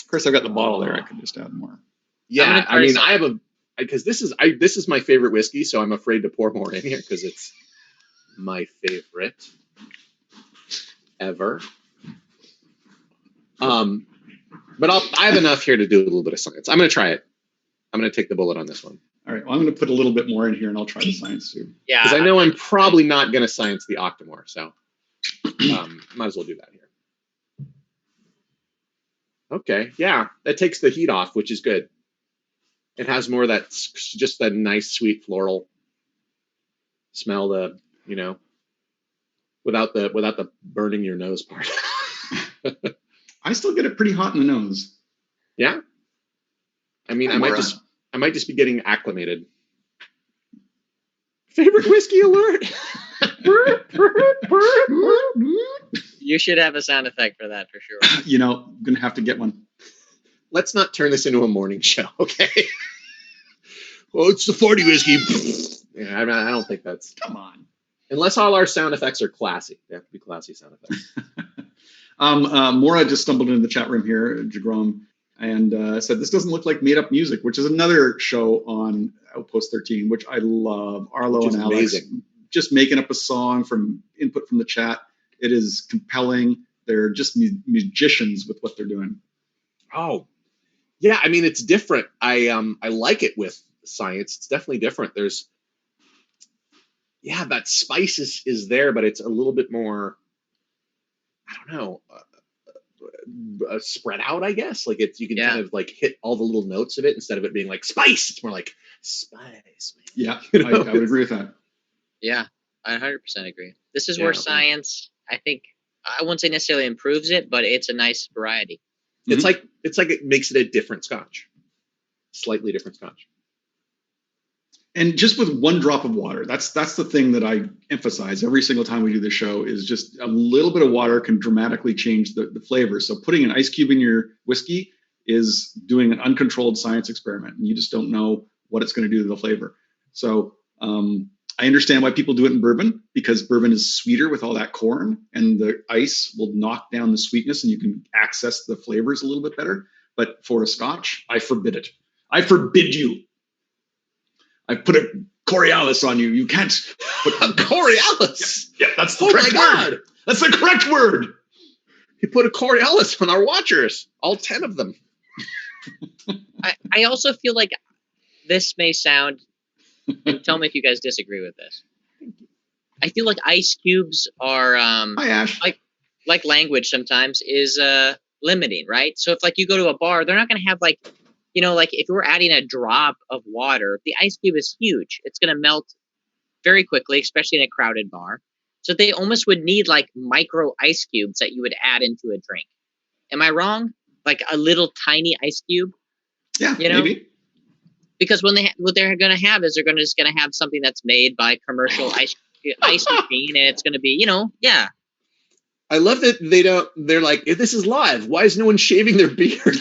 Of course, I've got the bottle there. I can just add more. Yeah, I mean, I have because this is my favorite whiskey, so I'm afraid to pour more in here because it's my favorite ever. But I have enough here to do a little bit of science. I'm going to try it. I'm going to take the bullet on this one. All right. Well, I'm going to put a little bit more in here, and I'll try the science too. Yeah, because I know I'm probably not going to science the Octomore, so might as well do that here. Okay, yeah, that takes the heat off, which is good. It has more of that, just that nice, sweet floral smell. Without the burning your nose part. I still get it pretty hot in the nose. Yeah, I mean, I might just be getting acclimated. Favorite whiskey alert. You should have a sound effect for that for sure. I'm gonna have to get one. Let's not turn this into a morning show, okay? Well, it's the 40 whiskey. Yeah, I don't think that's... Come on. Unless all our sound effects are classy. They have to be classy sound effects. Mora just stumbled into the chat room here, Jagrom, and said, this doesn't look like made-up music, which is another show on Outpost 13, which I love. Arlo and Alex just making up a song from input from the chat. It is compelling. They're just musicians with what they're doing. Oh, yeah. I mean, it's different. I like it with science. It's definitely different. There's, that spice is there, but it's a little bit more, I don't know, spread out, I guess. Like you can kind of like hit all the little notes of it instead of it being like spice. It's more like spice. Yeah, I would agree with that. Yeah, I 100% agree. This is where science, I think, I wouldn't say necessarily improves it, but it's a nice variety. It's like it makes it a different scotch, slightly different scotch. And just with one drop of water, that's the thing that I emphasize every single time we do the show is just a little bit of water can dramatically change the flavor. So putting an ice cube in your whiskey is doing an uncontrolled science experiment, and you just don't know what it's going to do to the flavor. So I understand why people do it in bourbon, because bourbon is sweeter with all that corn, and the ice will knock down the sweetness, and you can access the flavors a little bit better. But for a scotch, I forbid it. I forbid you. I put a Coriolis on you. You can't put a Coriolis. Yeah, that's the correct word. That's the correct word. He put a Coriolis on our watchers, all 10 of them. I also feel like this may sound, and tell me if you guys disagree with this. I feel like ice cubes are Hi, Ash. like language sometimes is limiting, right? So if like you go to a bar, they're not going to have like, like if we're adding a drop of water, the ice cube is huge. It's going to melt very quickly, especially in a crowded bar. So they almost would need like micro ice cubes that you would add into a drink. Am I wrong? Like a little tiny ice cube? Yeah, you know? maybe. Because when what they're going to have is they're just going to have something that's made by commercial ice machine, and it's going to be, yeah. I love that they're like, this is live. Why is no one shaving their beard?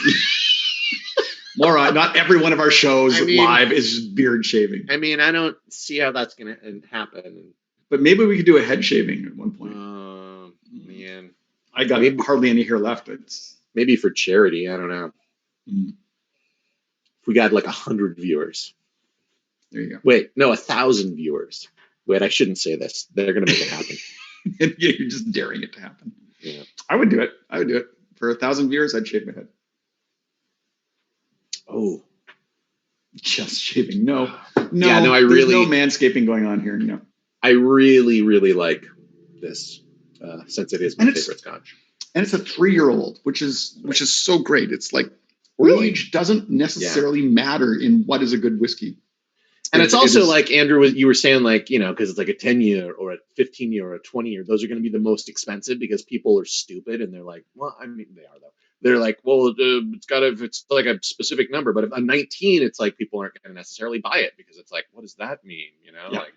Laura, not every one of our shows live is beard shaving. I mean, I don't see how that's going to happen. But maybe we could do a head shaving at one point. Man. I got hardly any hair left. Maybe for charity. I don't know. Mm. If we got like 100 viewers. There you go. Wait, no, 1,000 viewers. Wait, I shouldn't say this. They're going to make it happen. You're just daring it to happen. Yeah. I would do it. For 1,000 viewers, I'd shave my head. Oh. Just shaving. No. Yeah, no, there's no manscaping going on here. No. I really, really like this, since it is my favorite scotch. And it's a 3-year-old, which is so great. It's like age doesn't necessarily matter in what is a good whiskey. And it's also like, Andrew, you were saying, like, because it's like a 10-year or a 15-year or a 20-year. Those are going to be the most expensive because people are stupid and they're like, well, I mean, they are though. They're like, well, it's like a specific number. But if a 19, it's like people aren't going to necessarily buy it because it's like, what does that mean? Yeah. Like, I don't know.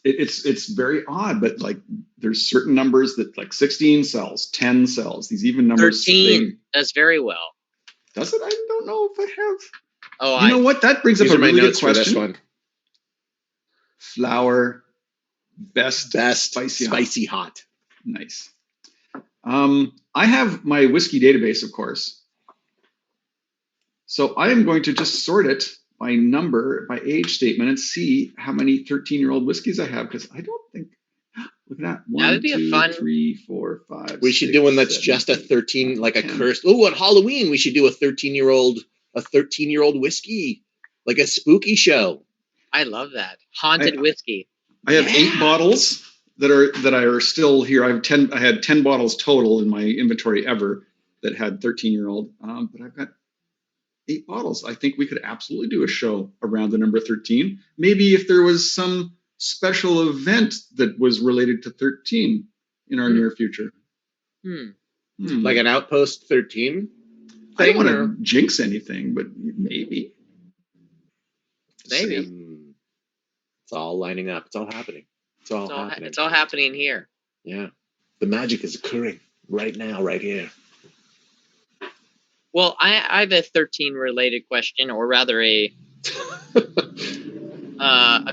It's very odd, but like there's certain numbers that like 16 sells, 10 sells. These even numbers. 13 does very well. Does it? I don't know if I have. Oh, you know what? That brings up a really good question. This one. Flour, best spicy hot. Nice. I have my whiskey database, of course. So I am going to just sort it by number, by age statement, and see how many 13-year-old whiskeys I have, because I don't think. Look at that. 1, 2, 3, 4, 5. We should do one that's just a 13, like 10. A cursed. Oh, on Halloween we should do a 13-year-old whiskey, like a spooky show. I love that. Haunted whiskey. I have 8 bottles that are still here. I had 10 bottles total in my inventory ever that had 13-year-old. But I've got 8 bottles. I think we could absolutely do a show around the number 13. Maybe if there was some special event that was related to 13 in our near future. Like an Outpost 13? I don't want to jinx anything, but maybe. Maybe. It's all lining up. It's all happening. It's all happening here. Yeah. The magic is occurring right now, right here. Well, I have a 13 related question, or rather a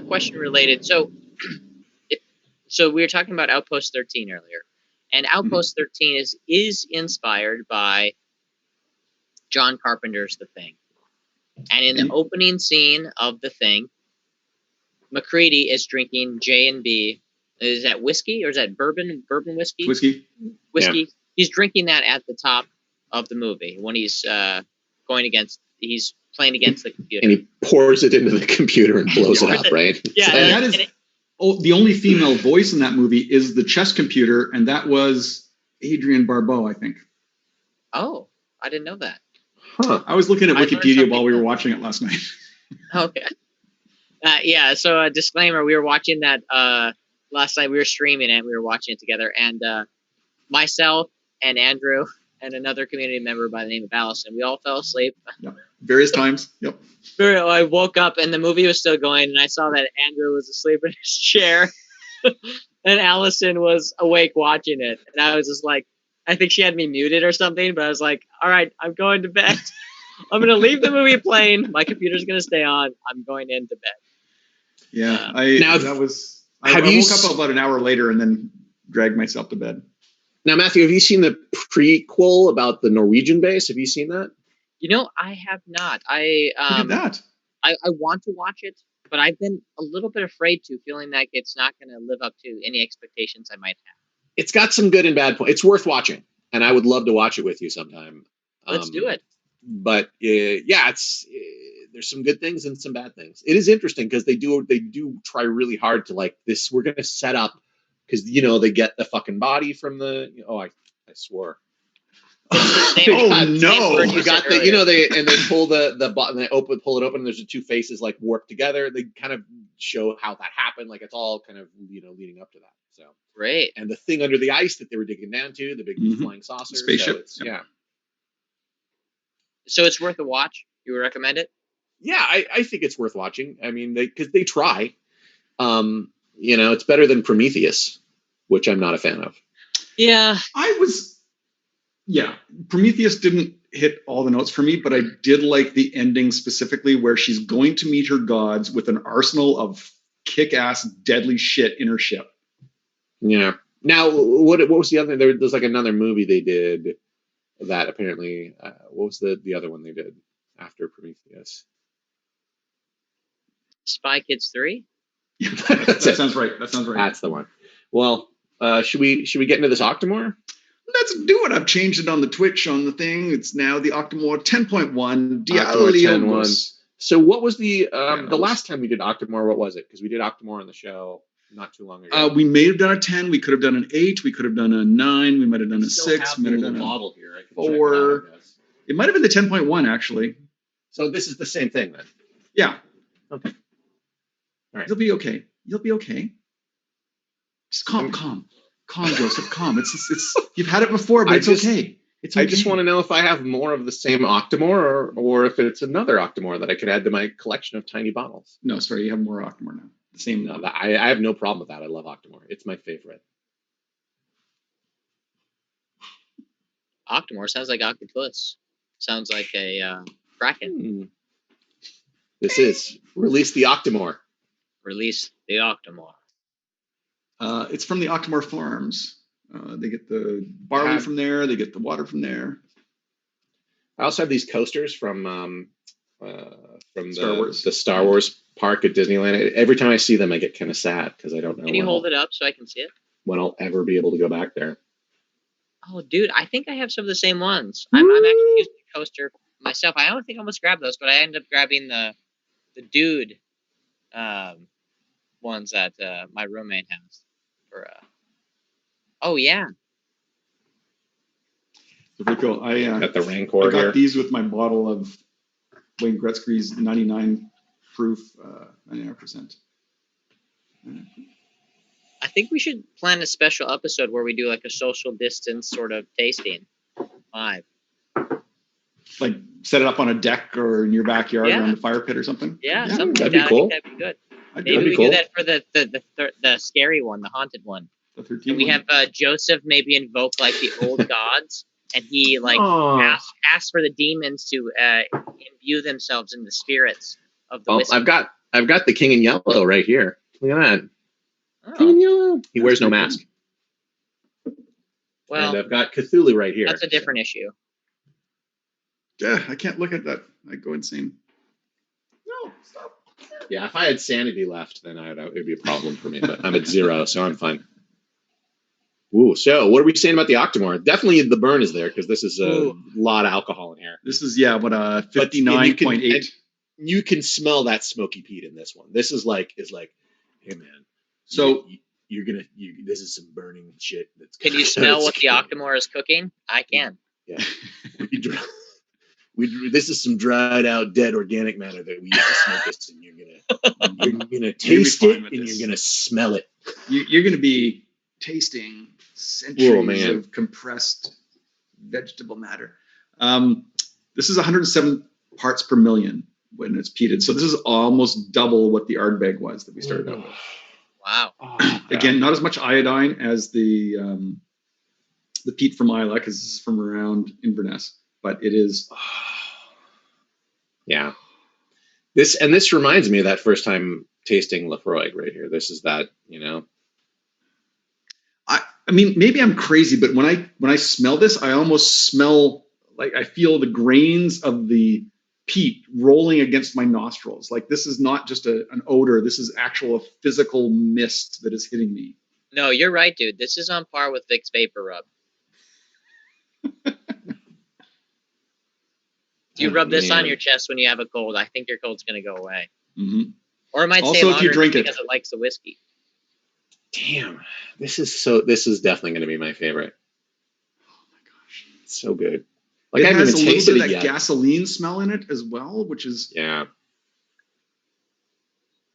question related. So we were talking about Outpost 13 earlier, and Outpost 13 is inspired by John Carpenter's The Thing. And in the opening scene of The Thing, MacReady is drinking J&B. Is that whiskey or is that bourbon whiskey? Whiskey. Yeah. He's drinking that at the top of the movie when he's playing against the computer. And he pours it into the computer and blows it up, right? Yeah. And that is the only female voice in that movie is the chess computer, and that was Adrienne Barbeau, I think. Oh, I didn't know that. Huh. I was looking at Wikipedia while we were watching it last night. Okay. Yeah, so a disclaimer, we were watching that last night. We were streaming it. We were watching it together. And myself and Andrew and another community member by the name of Allison, we all fell asleep. Yep. Various times. Yep. I woke up and the movie was still going, and I saw that Andrew was asleep in his chair. And Allison was awake watching it. And I was just like, I think she had me muted or something, but I was like, all right, I'm going to bed. I'm going to leave the movie playing. My computer's going to stay on. I'm going into bed. Yeah. I woke up about an hour later and then dragged myself to bed. Now, Matthew, have you seen the prequel about the Norwegian base? Have you seen that? I have not. Who did that? I want to watch it, but I've been a little bit afraid to, feeling like it's not going to live up to any expectations I might have. It's got some good and bad points. It's worth watching, and I would love to watch it with you sometime. Let's do it. But there's some good things and some bad things. It is interesting because they do try really hard to, like, this. We're going to set up because they get the fucking body from the. I swore. It's the same. You got the, they pull the button, they pull it open, and there's the two faces like warped together. They kind of show how that happened. Like it's all kind of leading up to that. So great. And the thing under the ice that they were digging down to, the big flying saucer, spaceship. So yeah. So it's worth a watch. You would recommend it? Yeah, I think it's worth watching. I mean, because they try. It's better than Prometheus, which I'm not a fan of. Yeah. Prometheus didn't hit all the notes for me, but I did like the ending specifically where she's going to meet her gods with an arsenal of kick-ass deadly shit in her ship. Yeah. Now, what was the other? There's like another movie they did that apparently. What was the other one they did after Prometheus? Spy Kids 3? That sounds right. That's the one. Well, should we get into this Octomore? Let's do it. I've changed it on the Twitch on the thing. It's now the Octomore 10.1 Octomore 10.1. Dialogos. So what was the last time we did Octomore? What was it? Because we did Octomore on the show not too long ago. We may have done a 10. We could have done an 8. We could have done a 9. We might have done a 6. We might have done a model here. 4. It might have been the 10.1 actually. So this is the same thing then. Yeah. Okay. All right. You'll be okay. Just calm, Joseph. Calm. It's. You've had it before, but it's okay. It's okay. I just want to know if I have more of the same Octomore, or if it's another Octomore that I could add to my collection of tiny bottles. No, sorry, you have more Octomore now. The same. No, I have no problem with that. I love Octomore. It's my favorite. Octomore sounds like octopus. Sounds like a kraken. This is Release the Octomore. Release the Octomore. It's from the Octomore farms. They get the barley from there. They get the water from there. I also have these coasters from Star Wars. The Star Wars park at Disneyland. Every time I see them, I get kind of sad because I don't know. Can you hold it up so I can see it? When I'll ever be able to go back there. Oh, dude, I think I have some of the same ones. I'm actually using a coaster myself. I don't think I almost grabbed those, but I ended up grabbing the dude ones that my roommate has. Oh yeah. So pretty cool. I got the Rancor. I got these with my bottle of Wayne Gretzky's 99 proof, 99%. I think we should plan a special episode where we do like a social distance sort of tasting live. Like set it up on a deck or in your backyard around the fire pit or something. Yeah, something like that'd be cool. That'd be good. Maybe we do that for the scary one, the haunted one. The 13 and we have Joseph maybe invoke like the old gods, and he like asks for the demons to imbue themselves in the spirits of the whiskey. I've got the King in Yellow right here. Look at that. Oh. King in Yellow. He wears no mask. Well, and I've got Cthulhu right here. That's a different issue. Yeah, I can't look at that. I go insane. No, stop. Yeah, if I had sanity left, then it'd be a problem for me. But I'm at 0, so I'm fine. Ooh, so what are we saying about the Octomore? Definitely the burn is there because this is a lot of alcohol in here. This is 59.8. You can smell that smoky peat in this one. This is like, hey man. So this is some burning shit. Can you smell what the Octomore is cooking? I can. Yeah. This is some dried out dead organic matter that we used to smoke this, and you're gonna taste it and you're gonna smell it. You're gonna be tasting centuries of compressed vegetable matter. This is 107 parts per million when it's peated. So this is almost double what the Ardbeg was that we started out with. Wow. Again, not as much iodine as the peat from Isla, because this is from around Inverness, but it is. Yeah. This reminds me of that first time tasting Lafroig right here. This is that, I mean, maybe I'm crazy, but when I smell this, I almost smell like I feel the grains of the peat rolling against my nostrils. Like this is not just an odor. This is actual physical mist that is hitting me. No, you're right, dude. This is on par with Vicks Vapor Rub. If you rub this on your chest when you have a cold, I think your cold's going to go away. Mm-hmm. Or it might also, stay longer if you drink because it likes the whiskey. Damn, this is definitely going to be my favorite. Oh my gosh, so good. Like It I haven't has a even little tasted bit of it that yet. gasoline smell in it as well, which is Yeah.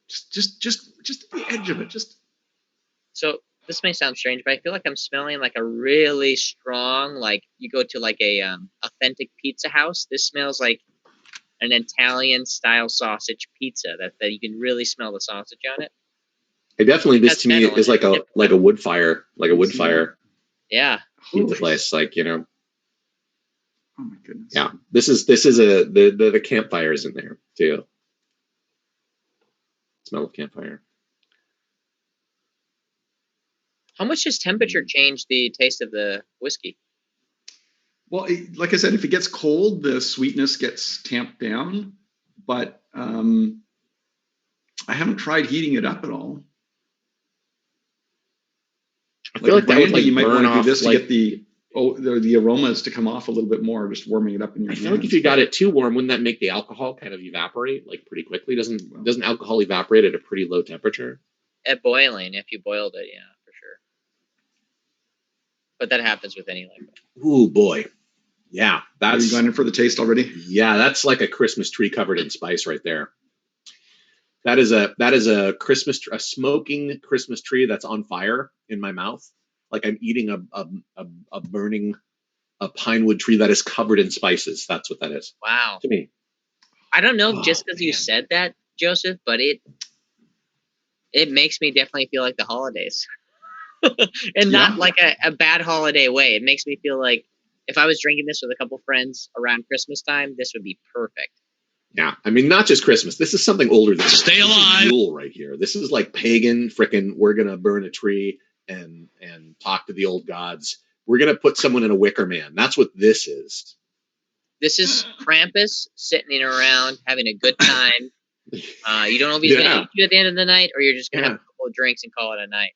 just the edge of it. So this may sound strange, but I feel like I'm smelling like a really strong, like you go to like a authentic pizza house. This smells like an Italian style sausage pizza that you can really smell the sausage on it. It definitely, this That's to me metal is in it. like a wood fire, Yeah. pizza place, like, you know. Oh my goodness. Yeah, this is the campfires in there too. Smell of campfire. How much does temperature change the taste of the whiskey? Well, like I said, if it gets cold, the sweetness gets tamped down. But I haven't tried heating it up at all. I feel like that would brandy, you might burn want to do off, this like, to get the aromas to come off a little bit more, just warming it up in your I hands. feel like if you got it too warm, wouldn't that make the alcohol kind of evaporate like pretty quickly? Doesn't alcohol evaporate at a pretty low temperature? At boiling, if you boiled it, yeah, for sure. But that happens with any liquid. Ooh boy, yeah, Are you going in for the taste already? Yeah, that's like a Christmas tree covered in spice right there. That is a smoking Christmas tree that's on fire in my mouth. Like I'm eating a burning pine wood tree that is covered in spices. That's what that is. Wow. To me. I don't know just because you said that, Joseph, but it makes me definitely feel like the holidays. And not like a bad holiday way. It makes me feel like if I was drinking this with a couple friends around Christmas time, this would be perfect. Yeah, I mean, not just Christmas. This is something older than Stay alive. Yule right here. This is like pagan frickin'. We're gonna burn a tree and talk to the old gods. We're gonna put someone in a wicker man. That's what this is. This is Krampus sitting around having a good time. You don't know if he's gonna eat you at the end of the night, or you're just gonna have a couple of drinks and call it a night.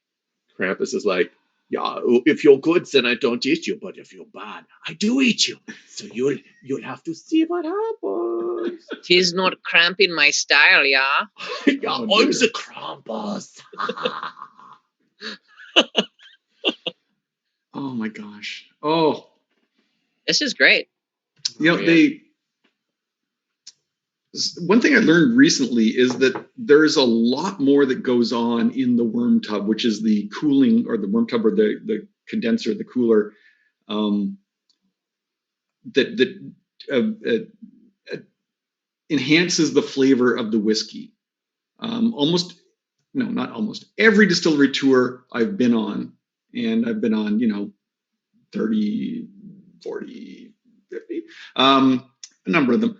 Krampus is like, yeah, if you're good, then I don't eat you, but if you're bad, I do eat you. So you'll have to see what happens. Tis not cramping my style, yeah. Yeah, I'm the Krampus. Oh my gosh. Oh, this is great. You know, one thing I learned recently is that there's a lot more that goes on in the worm tub, which is the cooling, or the worm tub, or the condenser, the cooler, that enhances the flavor of the whiskey. Not almost every distillery tour I've been on, and I've been on, 30, 40, 50, a number of them.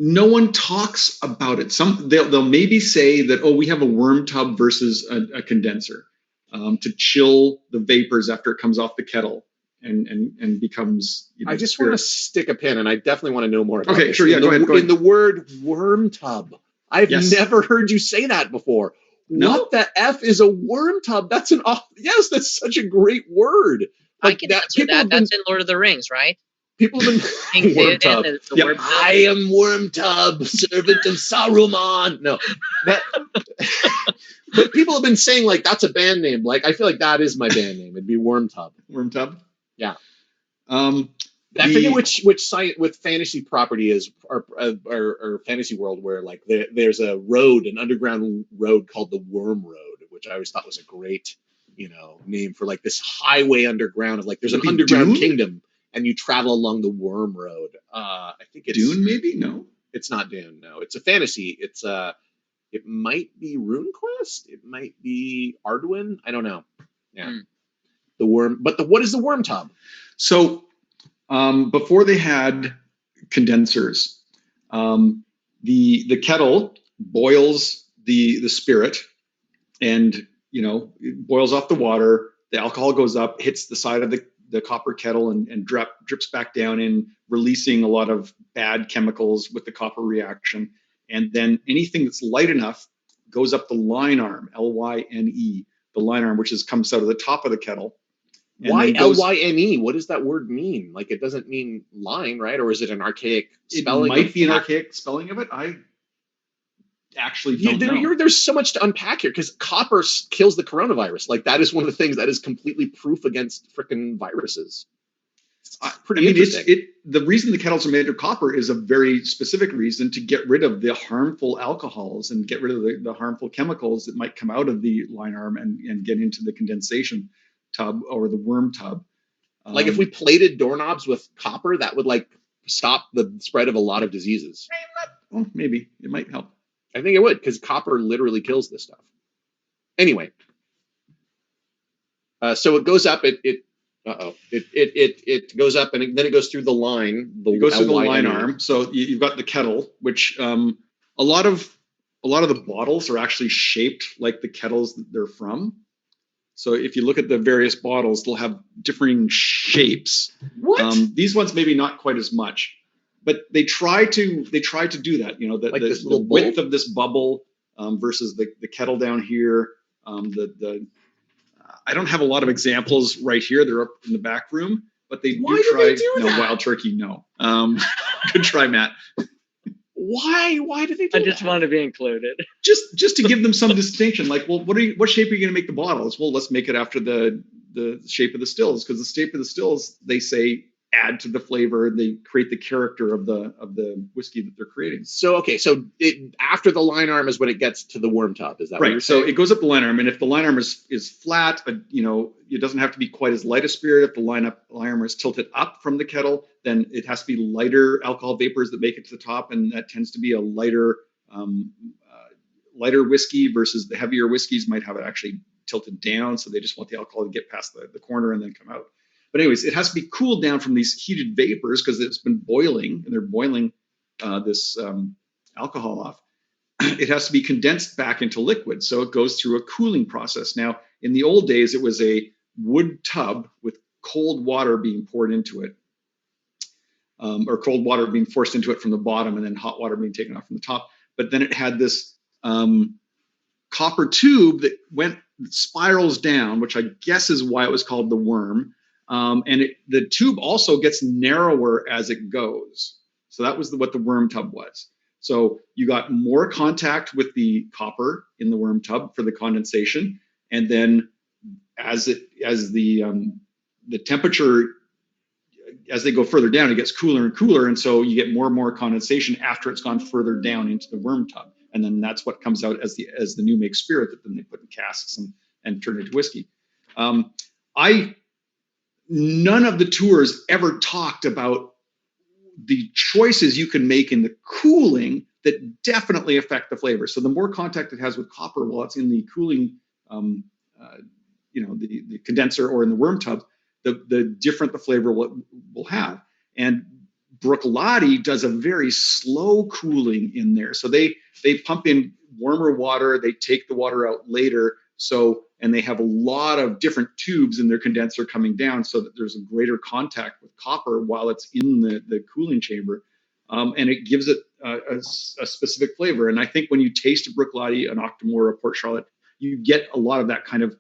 No one talks about it. They'll maybe say that, we have a worm tub versus a condenser to chill the vapors after it comes off the kettle and becomes. I just want to stick a pin, and I definitely want to know more about this. Sure, yeah, go ahead. In the word worm tub, I've never heard you say that before. No? What the F is a worm tub? That's that's such a great word. Like, I can answer that. That's in Lord of the Rings, right? People have been worm tub. I am worm tub, servant of Saruman. No, but people have been saying like that's a band name. Like I feel like that is my band name. It'd be Worm Tub. Worm Tub. Yeah. I forget which site with fantasy property is or fantasy world where like there's a road, an underground road called the Worm Road, which I always thought was a great name for like this highway underground of like there's an underground kingdom. And you travel along the Worm Road. I think it's Dune, maybe? No, it's not Dune. No, it's a fantasy. It's it might be RuneQuest. It might be Arduin. I don't know. Yeah, the worm. But what is the worm tub? So before they had condensers, the kettle boils the spirit, and it boils off the water. The alcohol goes up, hits the side of the copper kettle and drips back down in, releasing a lot of bad chemicals with the copper reaction. And then anything that's light enough goes up the line arm, Lyne, the line arm, which comes out of the top of the kettle. Why Lyne? What does that word mean? Like it doesn't mean line, right? Or is it an archaic spelling? It might be an archaic spelling of it. I actually don't know. There's so much to unpack here because copper kills the coronavirus. Like that is one of the things that is completely proof against frickin' viruses. Pretty interesting. The reason the kettles are made of copper is a very specific reason to get rid of the harmful alcohols and get rid of the harmful chemicals that might come out of the line arm and get into the condensation tub or the worm tub. Like if we plated doorknobs with copper, that would like stop the spread of a lot of diseases. Well, maybe it might help. I think it would, because copper literally kills this stuff. Anyway, so it goes up. It goes up, and then it goes through the line. It goes through the line arm. So you've got the kettle, which a lot of the bottles are actually shaped like the kettles that they're from. So if you look at the various bottles, they'll have differing shapes. What? These ones maybe not quite as much, but they try to do that. You know, the width of this bubble versus the kettle down here. I don't have a lot of examples right here. They're up in the back room, but they Why do try. They do that? Wild turkey, no. Good try, Matt. Why? Why do they do that? I just want to be included. Just to give them some distinction. Like, well, what shape are you going to make the bottles? Well, let's make it after the shape of the stills, because the shape of the stills, they say, add to the flavor. They create the character of the whiskey that they're creating. So after the line arm is when it gets to the worm tub. Is that right? What you're saying? So it goes up the line arm, and if the line arm is flat, it doesn't have to be quite as light a spirit. If the line arm is tilted up from the kettle, then it has to be lighter alcohol vapors that make it to the top, and that tends to be a lighter whiskey versus the heavier whiskeys might have it actually tilted down. So they just want the alcohol to get past the corner and then come out. But anyways, it has to be cooled down from these heated vapors because it's been boiling, and they're boiling this alcohol off. It has to be condensed back into liquid, so it goes through a cooling process. Now, in the old days, it was a wood tub with cold water being poured into it, or cold water being forced into it from the bottom, and then hot water being taken off from the top. But then it had this copper tube that spirals down, which I guess is why it was called the worm. And the tube also gets narrower as it goes. So that was what the worm tub was. So you got more contact with the copper in the worm tub for the condensation, and then as the temperature, as they go further down, it gets cooler and cooler, and so you get more and more condensation after it's gone further down into the worm tub, and then that's what comes out as the new make spirit that then they put in casks and turn into whiskey. None of the tours ever talked about the choices you can make in the cooling that definitely affect the flavor. So the more contact it has with copper while it's in the cooling, the condenser or in the worm tub, the different the flavor will have. And Bruichladdich does a very slow cooling in there. So they pump in warmer water, they take the water out later. And they have a lot of different tubes in their condenser coming down so that there's a greater contact with copper while it's in the cooling chamber. And it gives it a specific flavor. And I think when you taste a Bruichladdich, an Octomore, a Port Charlotte, you get a lot of that kind of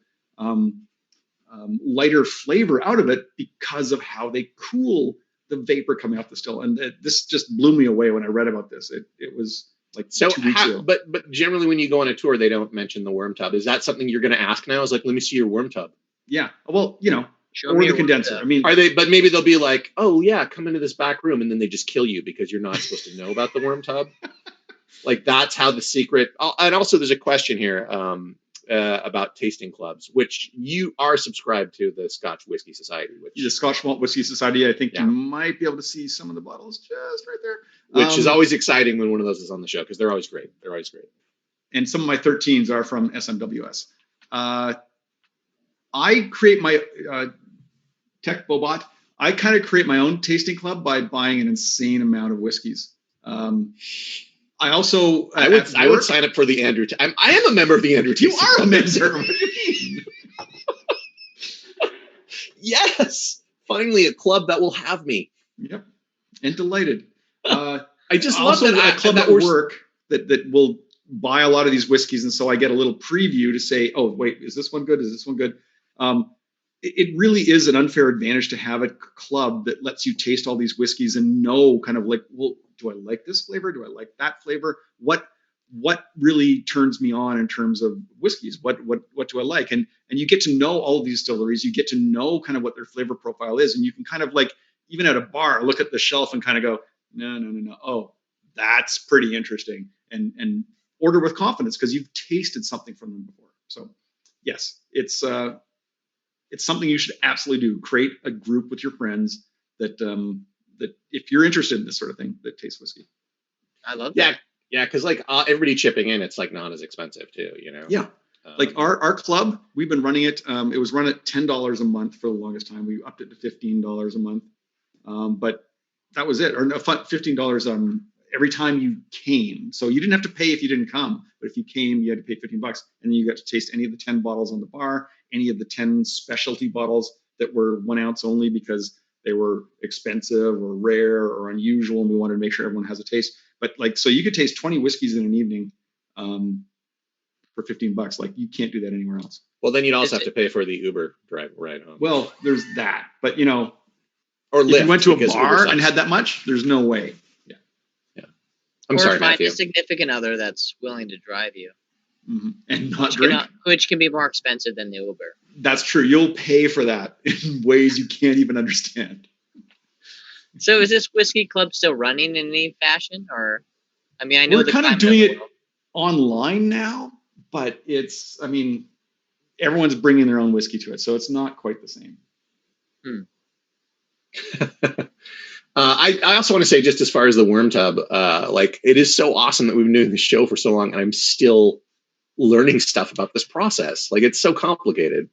lighter flavor out of it because of how they cool the vapor coming off the still. And this just blew me away when I read about this. It was like 2 weeks ago. But generally when you go on a tour, they don't mention the worm tub. Is that something you're going to ask now? Is like, let me see your worm tub. Yeah. Well, or the condenser. I mean, are they? But maybe they'll be like, oh yeah, come into this back room, and then they just kill you because you're not supposed to know about the worm tub. Like that's how the secret. And also, there's a question here about tasting clubs, which you are subscribed to the Scotch Whisky Society. The Scotch Malt Whisky Society. I think you might be able to see some of the bottles just right there. Which is always exciting when one of those is on the show because they're always great. They're always great. And some of my 13s are from SMWS. I create my Tech Bobot. I kind of create my own tasting club by buying an insane amount of whiskeys. I also I would sign up for the Andrew. I am a member of the Andrew. You are a member. What do you mean? Yes, finally a club that will have me. Yep, and delighted. I just also love that a club at work that will buy a lot of these whiskeys, and so I get a little preview to say, oh wait, is this one good? Is this one good? It really is an unfair advantage to have a club that lets you taste all these whiskeys and know kind of like, well, do I like this flavor? Do I like that flavor? What really turns me on in terms of whiskeys? What do I like? And you get to know all of these distilleries. You get to know kind of what their flavor profile is, and you can kind of like even at a bar, look at the shelf and kind of go, no. Oh, that's pretty interesting. And order with confidence because you've tasted something from them before. So yes, it's something you should absolutely do. Create a group with your friends that if you're interested in this sort of thing, that taste whiskey. I love that. Yeah, because like everybody chipping in, it's like not as expensive too, you know. Yeah, like our club, we've been running it. It was run at $10 a month for the longest time. We upped it to $15 a month, but that was it. Or no, $15 every time you came. So you didn't have to pay if you didn't come, but if you came, you had to pay $15, and then you got to taste any of the 10 bottles on the bar, any of the 10 specialty bottles that were 1 ounce only because they were expensive or rare or unusual, and we wanted to make sure everyone has a taste. But like, so you could taste 20 whiskeys in an evening for $15. Like, you can't do that anywhere else. Well, then you'd also have to pay for the Uber drive ride home. Well, there's that, but you know, or if Lyft, you went to a bar and had that much, there's no way. Yeah. I'm sorry, find Matthew. a significant other that's willing to drive you, and not drink, which can be more expensive than the Uber. That's true. You'll pay for that in ways you can't even understand. So is this whiskey club still running in any fashion, or? I mean, I know we're kind of doing it world. Online now, but it's, I mean, everyone's bringing their own whiskey to it, so it's not quite the same. I also want to say, just as far as the worm tub, like, it is so awesome that we've been doing this show for so long, and I'm still learning stuff about this process. Like, it's so complicated.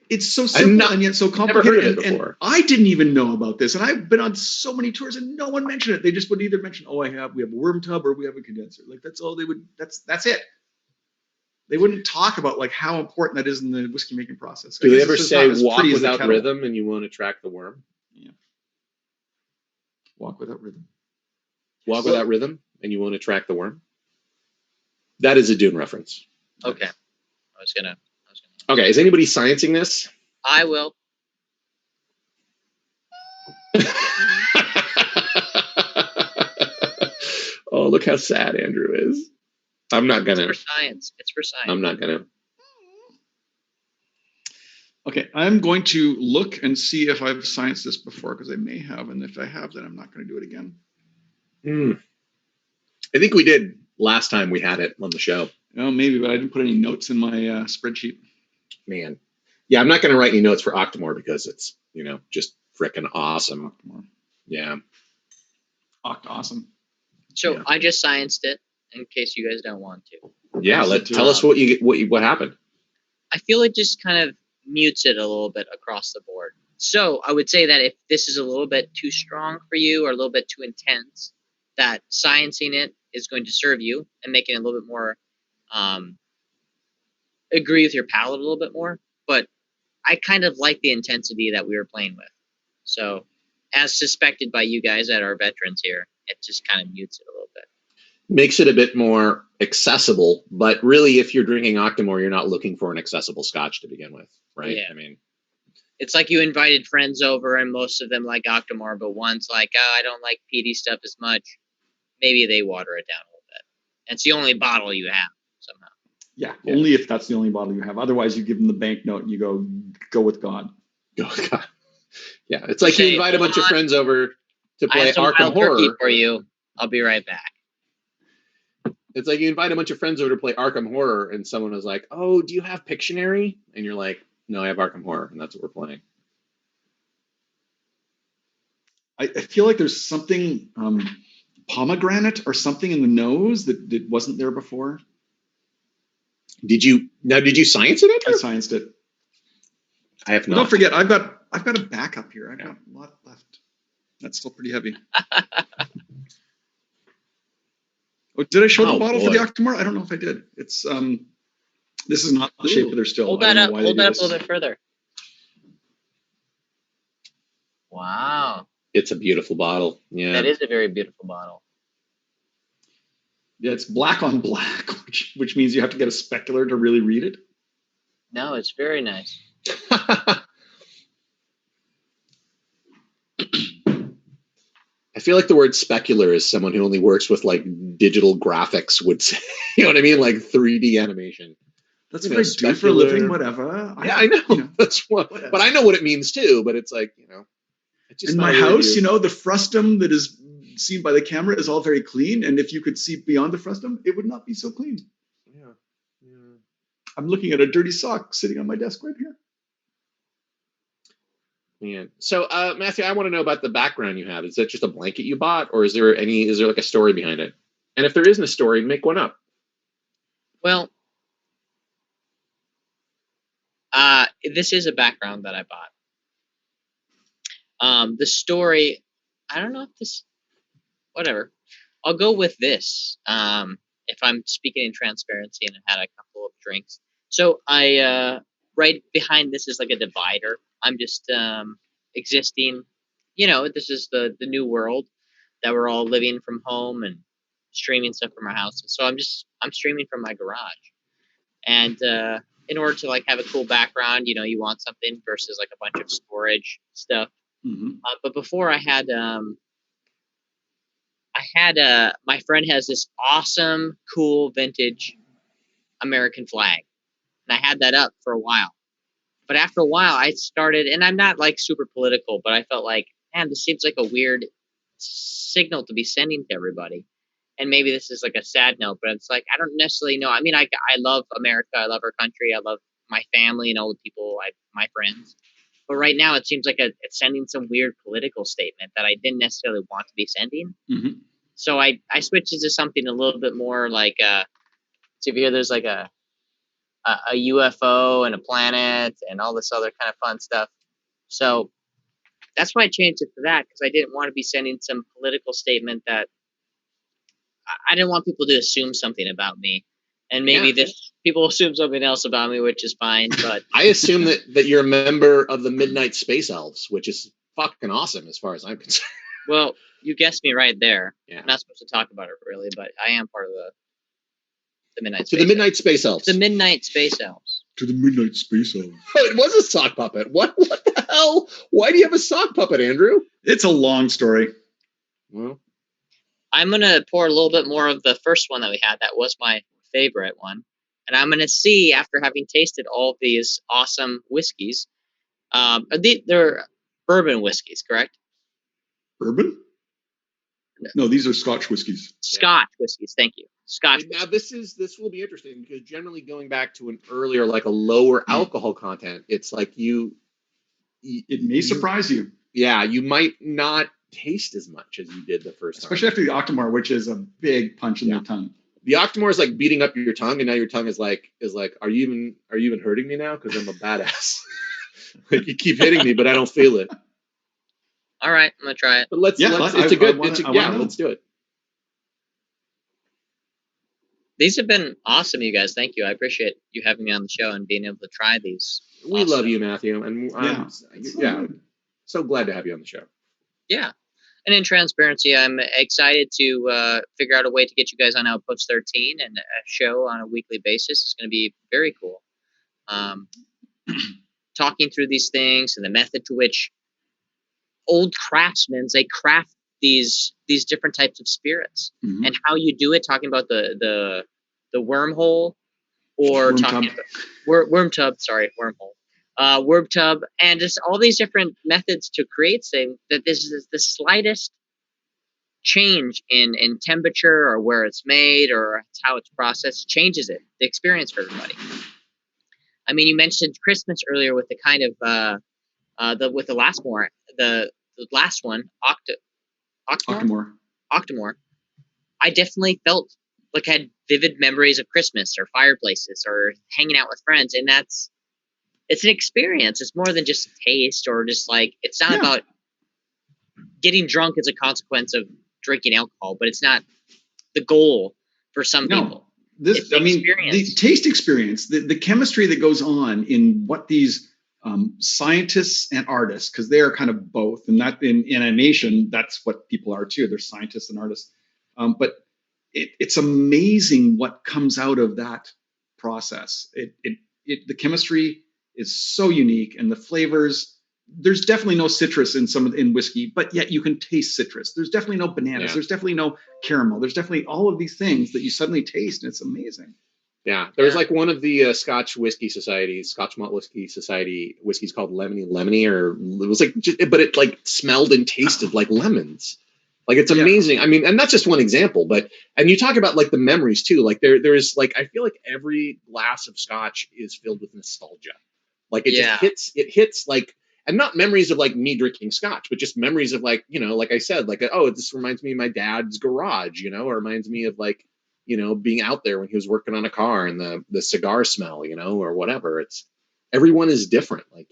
It's so simple and yet so complicated. Never heard of it before. And I didn't even know about this, and I've been on so many tours and no one mentioned it. They just would either mention, we have a worm tub or we have a condenser. Like, that's all they would. That's it. They wouldn't talk about like how important that is in the whiskey making process. Do they ever say walk without rhythm and you want to track the worm? Yeah. Walk without rhythm. Walk without rhythm and you want to track the worm? That is a Dune reference. Okay. I was gonna. Okay, is anybody sciencing this? I will. Oh, look how sad Andrew is. I'm not gonna. It's for science. It's for science. I'm not gonna. Okay, I'm going to look and see if I've scienced this before, because I may have, and if I have, then I'm not going to do it again. I think we did last time we had it on the show. Oh, maybe, but I didn't put any notes in my spreadsheet. Man. Yeah, I'm not going to write any notes for Octomore because it's, just frickin' awesome. Octomore. Yeah. Awesome. So yeah. I just scienced it in case you guys don't want to. Yeah, tell us what happened. I feel it just kind of mutes it a little bit across the board. So I would say that if this is a little bit too strong for you or a little bit too intense, that sciencing it is going to serve you and make it a little bit more agree with your palate a little bit more. But I kind of like the intensity that we were playing with. So as suspected by you guys that are veterans here, it just kind of mutes it a little bit. Makes it a bit more accessible, but really if you're drinking Octomore, you're not looking for an accessible scotch to begin with, right? Yeah. I mean, it's like you invited friends over and most of them like Octomore, but one's like, I don't like peaty stuff as much. Maybe they water it down a little bit. And it's the only bottle you have somehow. Yeah, only if that's the only bottle you have. Otherwise, you give them the banknote and you go with God. Go with God. Yeah, it's like you invite a bunch of friends over to play Arkham Horror. For you. I'll be right back. It's like you invite a bunch of friends over to play Arkham Horror, and someone was like, "Oh, do you have Pictionary?" And you're like, "No, I have Arkham Horror," and that's what we're playing. I feel like there's something pomegranate or something in the nose that wasn't there before. Did you science it, Andrew? I scienced it. I have not. Don't forget, I've got a backup here. I've got a lot left. That's still pretty heavy. Oh, did I show the bottle for the Octomore? I don't know if I did. It's this is not the shape of their still. Hold that up. Hold that up a little bit further. Wow. It's a beautiful bottle. Yeah. That is a very beautiful bottle. Yeah, it's black on black, which means you have to get a specular to really read it. No, it's very nice. I feel like the word specular is someone who only works with like digital graphics would say, you know what I mean? Like 3D animation. That's what I do for a living, whatever. Yeah, I know. That's what, but I know what it means too, but it's like, In my house, the frustum that is seen by the camera is all very clean. And if you could see beyond the frustum, it would not be so clean. Yeah. I'm looking at a dirty sock sitting on my desk right here. Man. So, Matthew, I want to know about the background you have. Is that just a blanket you bought, or is there like a story behind it? And if there isn't a story, make one up. Well, this is a background that I bought. The story, I don't know if this, whatever. I'll go with this. If I'm speaking in transparency and I had a couple of drinks. So right behind this is like a divider. I'm just existing. This is the new world that we're all living from home and streaming stuff from our houses. So I'm streaming from my garage. And in order to like have a cool background, you want something versus like a bunch of storage stuff. Mm-hmm. But before I had my friend has this awesome, cool vintage American flag. And I had that up for a while. But after a while, I started, and I'm not like super political, but I felt like, man, this seems like a weird signal to be sending to everybody. And maybe this is like a sad note, but it's like, I don't necessarily know. I mean, I love America. I love our country. I love my family and all the people, my friends. But right now, it seems like it's sending some weird political statement that I didn't necessarily want to be sending. Mm-hmm. So I switched it to something a little bit more like, so if you hear there's like a UFO and a planet and all this other kind of fun stuff. So that's why I changed it to that, because I didn't want to be sending some political statement that I didn't want people to assume something about me. And maybe people assume something else about me, which is fine. But I assume that you're a member of the Midnight Space Elves, which is fucking awesome as far as I'm concerned. Well, you guessed me right there. Yeah. I'm not supposed to talk about it really, but I am part of the Midnight To Space the Midnight Space Elves. The Midnight Space Elves. To the Midnight Space Elves. Oh, it was a sock puppet. What the hell? Why do you have a sock puppet, Andrew? It's a long story. Well, I'm going to pour a little bit more of the first one that we had. That was my favorite one. And I'm going to see, after having tasted all of these awesome whiskeys, they're bourbon whiskeys, correct? Bourbon? No, these are Scotch whiskeys. Scotch whiskeys, thank you. Scotch. Now this will be interesting, because generally going back to an earlier, like a lower alcohol content, it's like it may surprise you. Yeah, you might not taste as much as you did the first time. Especially after the Octomore, which is a big punch in the tongue. The Octomore is like beating up your tongue, and now your tongue is like, are you even hurting me now? Because I'm a badass. Like, you keep hitting me, but I don't feel it. All right, I'm gonna try it. But let's do it. These have been awesome, you guys. Thank you. I appreciate you having me on the show and being able to try these. We love you, Matthew, and so glad to have you on the show. Yeah. And in transparency, I'm excited to figure out a way to get you guys on Outpost 13, and a show on a weekly basis is going to be very cool. Talking through these things and the method to which old craftsmen, they craft these different types of spirits, and how you do it. Talking about the wormhole, or worm tub, and just all these different methods to create things. That this is the slightest change in temperature, or where it's made, or how it's processed, changes the experience for everybody. I mean, you mentioned Christmas earlier with the kind of with the last one, Octomore. I definitely felt like I had vivid memories of Christmas, or fireplaces, or hanging out with friends, and it's an experience. It's more than just a taste, or just like, it's not about getting drunk as a consequence of drinking alcohol, but it's not the goal for some people. The taste experience, the chemistry that goes on in what these scientists and artists, because they are kind of both, and that in animation, that's what people are too. They're scientists and artists. But it's amazing what comes out of that process. The chemistry is so unique, and the flavors. There's definitely no citrus in whiskey, but yet you can taste citrus. There's definitely no bananas. Yeah. There's definitely no caramel. There's definitely all of these things that you suddenly taste, and it's amazing. Yeah, there's like one of the Scotch Malt Whisky Society whiskeys called Lemony, or it was like, but it like smelled and tasted like lemons. Like it's amazing. I mean, and that's just one example, and you talk about like the memories too. Like there's like, I feel like every glass of Scotch is filled with nostalgia. Like it hits like, and not memories of like me drinking Scotch, but just memories of like, like I said, like, oh, this reminds me of my dad's garage, or reminds me of like, being out there when he was working on a car and the cigar smell, or whatever. Everyone is different. Like,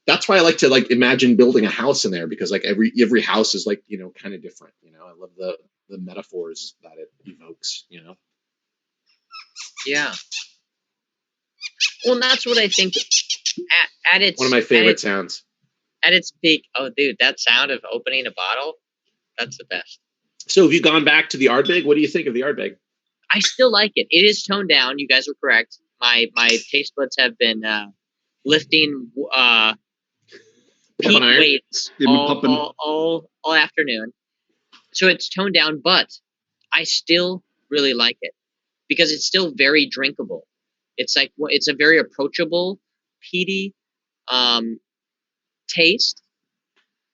that's why I like to like imagine building a house in there, because like every house is like, kind of different. I love the metaphors that it evokes, Yeah. Well, and that's what I think at its one of my favorite sounds. At its peak. Oh, dude, that sound of opening a bottle, that's the best. So have you gone back to the Ardbeg? What do you think of the Ardbeg? I still like it. It is toned down. You guys are correct. My taste buds have been lifting peak weights all afternoon. So it's toned down, but I still really like it because it's still very drinkable. It's like, it's a very approachable, peaty taste.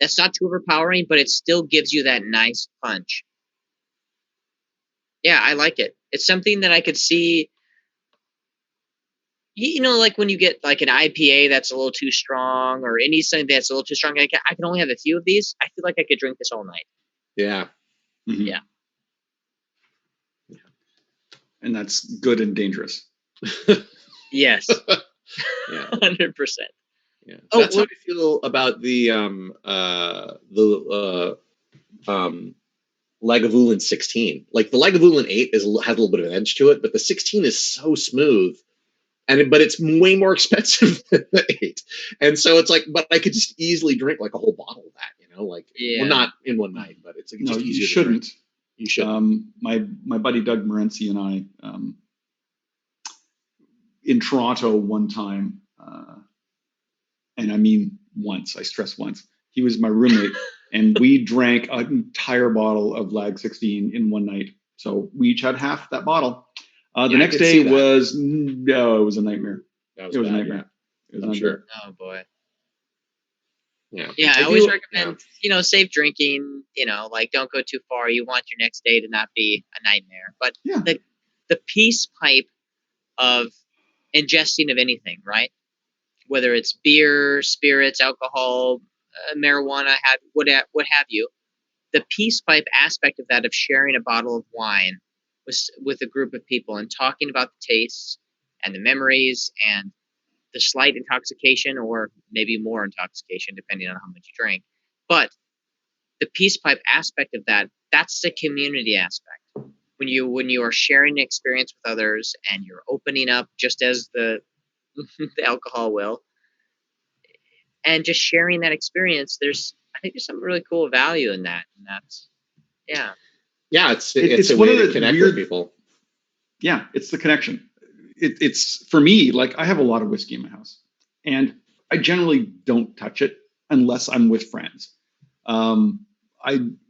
That's not too overpowering, but it still gives you that nice punch. Yeah, I like it. It's something that I could see, like when you get like an IPA that's a little too strong, or something that's a little too strong. I can only have a few of these. I feel like I could drink this all night. Yeah. Mm-hmm. Yeah. And that's good and dangerous. Yes. Yeah. 100%. Yeah. That's how I feel about the Lagavulin 16. Like the Lagavulin 8 has a little bit of an edge to it, but the 16 is so smooth, but it's way more expensive than the 8. And so it's like, but I could just easily drink like a whole bottle of that, well, not in one night, but it's like, no, just you shouldn't. You shouldn't. My buddy Doug Morency and I, in Toronto one time, and I mean once, I stress once, he was my roommate, and we drank an entire bottle of Lag 16 in one night. So we each had half that bottle. The next day it was a nightmare. It was a nightmare. Yeah. I'm sure. Oh boy. Yeah. Yeah, I always recommend, safe drinking, like don't go too far. You want your next day to not be a nightmare. But the peace pipe of ingesting of anything, right? Whether it's beer, spirits, alcohol, marijuana, what have you, the peace pipe aspect of that, of sharing a bottle of wine with a group of people and talking about the tastes and the memories and the slight intoxication, or maybe more intoxication depending on how much you drink. But the peace pipe aspect of that's the community aspect. When you are sharing an experience with others and you're opening up just as the alcohol will, and just sharing that experience, I think there's some really cool value in that. And that's, yeah. Yeah, it's a way to connect with people. Yeah, it's the connection. It's for me, like I have a lot of whiskey in my house, and I generally don't touch it unless I'm with friends.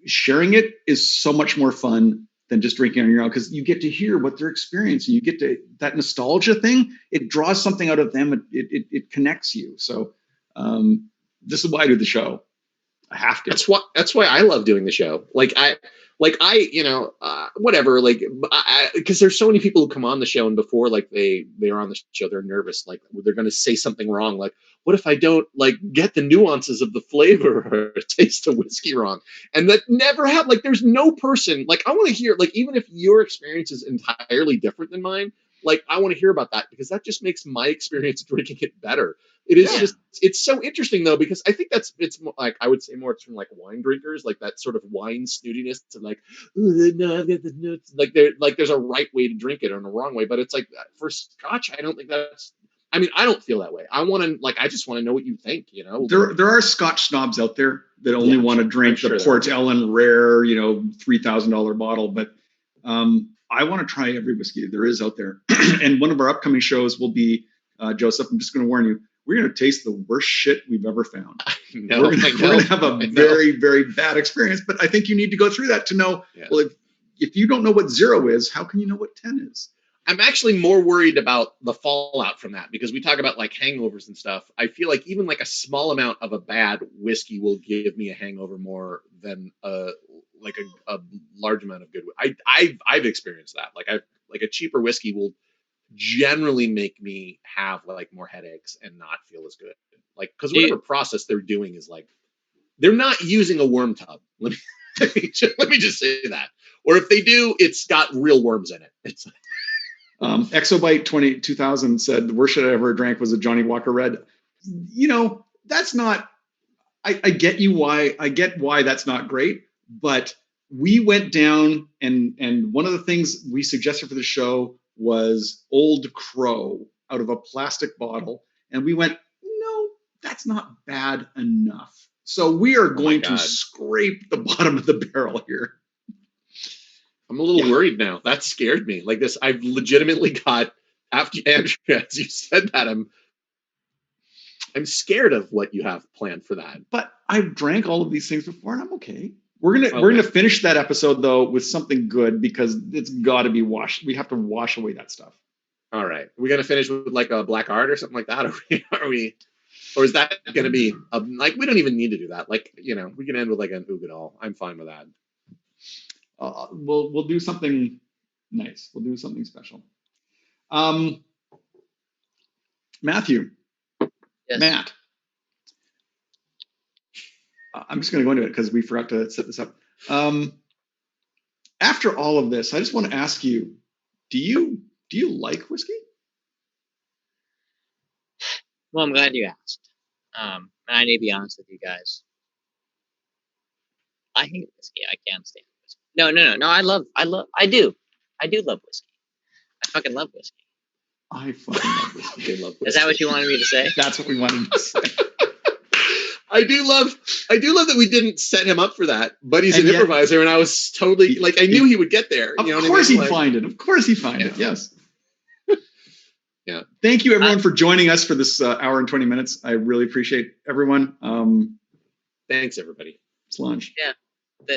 Sharing it is so much more fun than just drinking on your own, because you get to hear what they're experiencing. You get to that nostalgia thing. It draws something out of them. It connects you. So this is why I do the show. I have to. That's why I love doing the show. Whatever, because there's so many people who come on the show, and before like they are on the show, they're nervous, like they're going to say something wrong, like what if I don't like get the nuances of the flavor or taste the whiskey wrong? And that never happened. Like there's no person, like I want to hear, like even if your experience is entirely different than mine, like I want to hear about that, because that just makes my experience drinking it better. It is just, it's so interesting though, because I think it's more, like, I would say more it's from like wine drinkers, like that sort of wine snootiness to like, no, I've got the notes. Like there's a right way to drink it and a wrong way, but it's like for Scotch, I don't think I don't feel that way. I just want to know what you think, There are Scotch snobs out there that only want to drink the Port Ellen Rare, $3,000 bottle, but I want to try every whiskey there is out there. And one of our upcoming shows will be, Joseph, I'm just going to warn you, we're going to taste the worst shit we've ever found. We're going to have a very, very bad experience. But I think you need to go through that to know, well, if you don't know what 0 is, how can you know what 10 is? I'm actually more worried about the fallout from that, because we talk about like hangovers and stuff. I feel like even like a small amount of a bad whiskey will give me a hangover more than a large amount of good. I've experienced that. Like a cheaper whiskey will generally make me have like more headaches and not feel as good. Like, because whatever process they're doing is like, they're not using a worm tub. Let me just say that. Or if they do, it's got real worms in it. It's Exobyte 2000 said the worst shit I ever drank was a Johnny Walker Red. You know, that's not. I get why that's not great, but we went down and one of the things we suggested for the show was Old Crow out of a plastic bottle, and we went, no, that's not bad enough. So we are going to scrape the bottom of the barrel here. I'm a little worried now. That scared me. Like this, I've legitimately got, after Andrew, as you said that, I'm scared of what you have planned for that. But I've drank all of these things before, and I'm okay. We're gonna finish that episode though with something good, because it's got to be washed. We have to wash away that stuff. All right, we're gonna finish with like a black art or something like that. Are we? Or is that gonna be like, we don't even need to do that? Like, you know, we can end with like an Ugadal. I'm fine with that. We'll do something nice. We'll do something special. Matthew. Yes. Matt. I'm just going to go into it because we forgot to set this up. After all of this, I just want to ask you, do you like whiskey? Well, I'm glad you asked. And I need to be honest with you guys. I hate whiskey. I can't stand whiskey. No. I do love whiskey. I fucking love whiskey. I fucking love whiskey. Love whiskey. Is that what you wanted me to say? That's what we wanted to say. I do love that we didn't set him up for that, but he's an improviser, and I was totally like, I knew he would get there. Of course he'd find it. Of course he'd find it. Yes. Yeah. Thank you, everyone, for joining us for this hour and 20 minutes. I really appreciate everyone. Thanks, everybody. Solange. Yeah.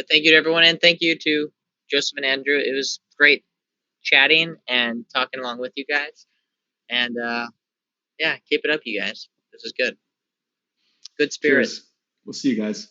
Thank you to everyone, and thank you to Joseph and Andrew. It was great chatting and talking along with you guys. And keep it up, you guys. This is good. Good spirit. Cheers. We'll see you guys.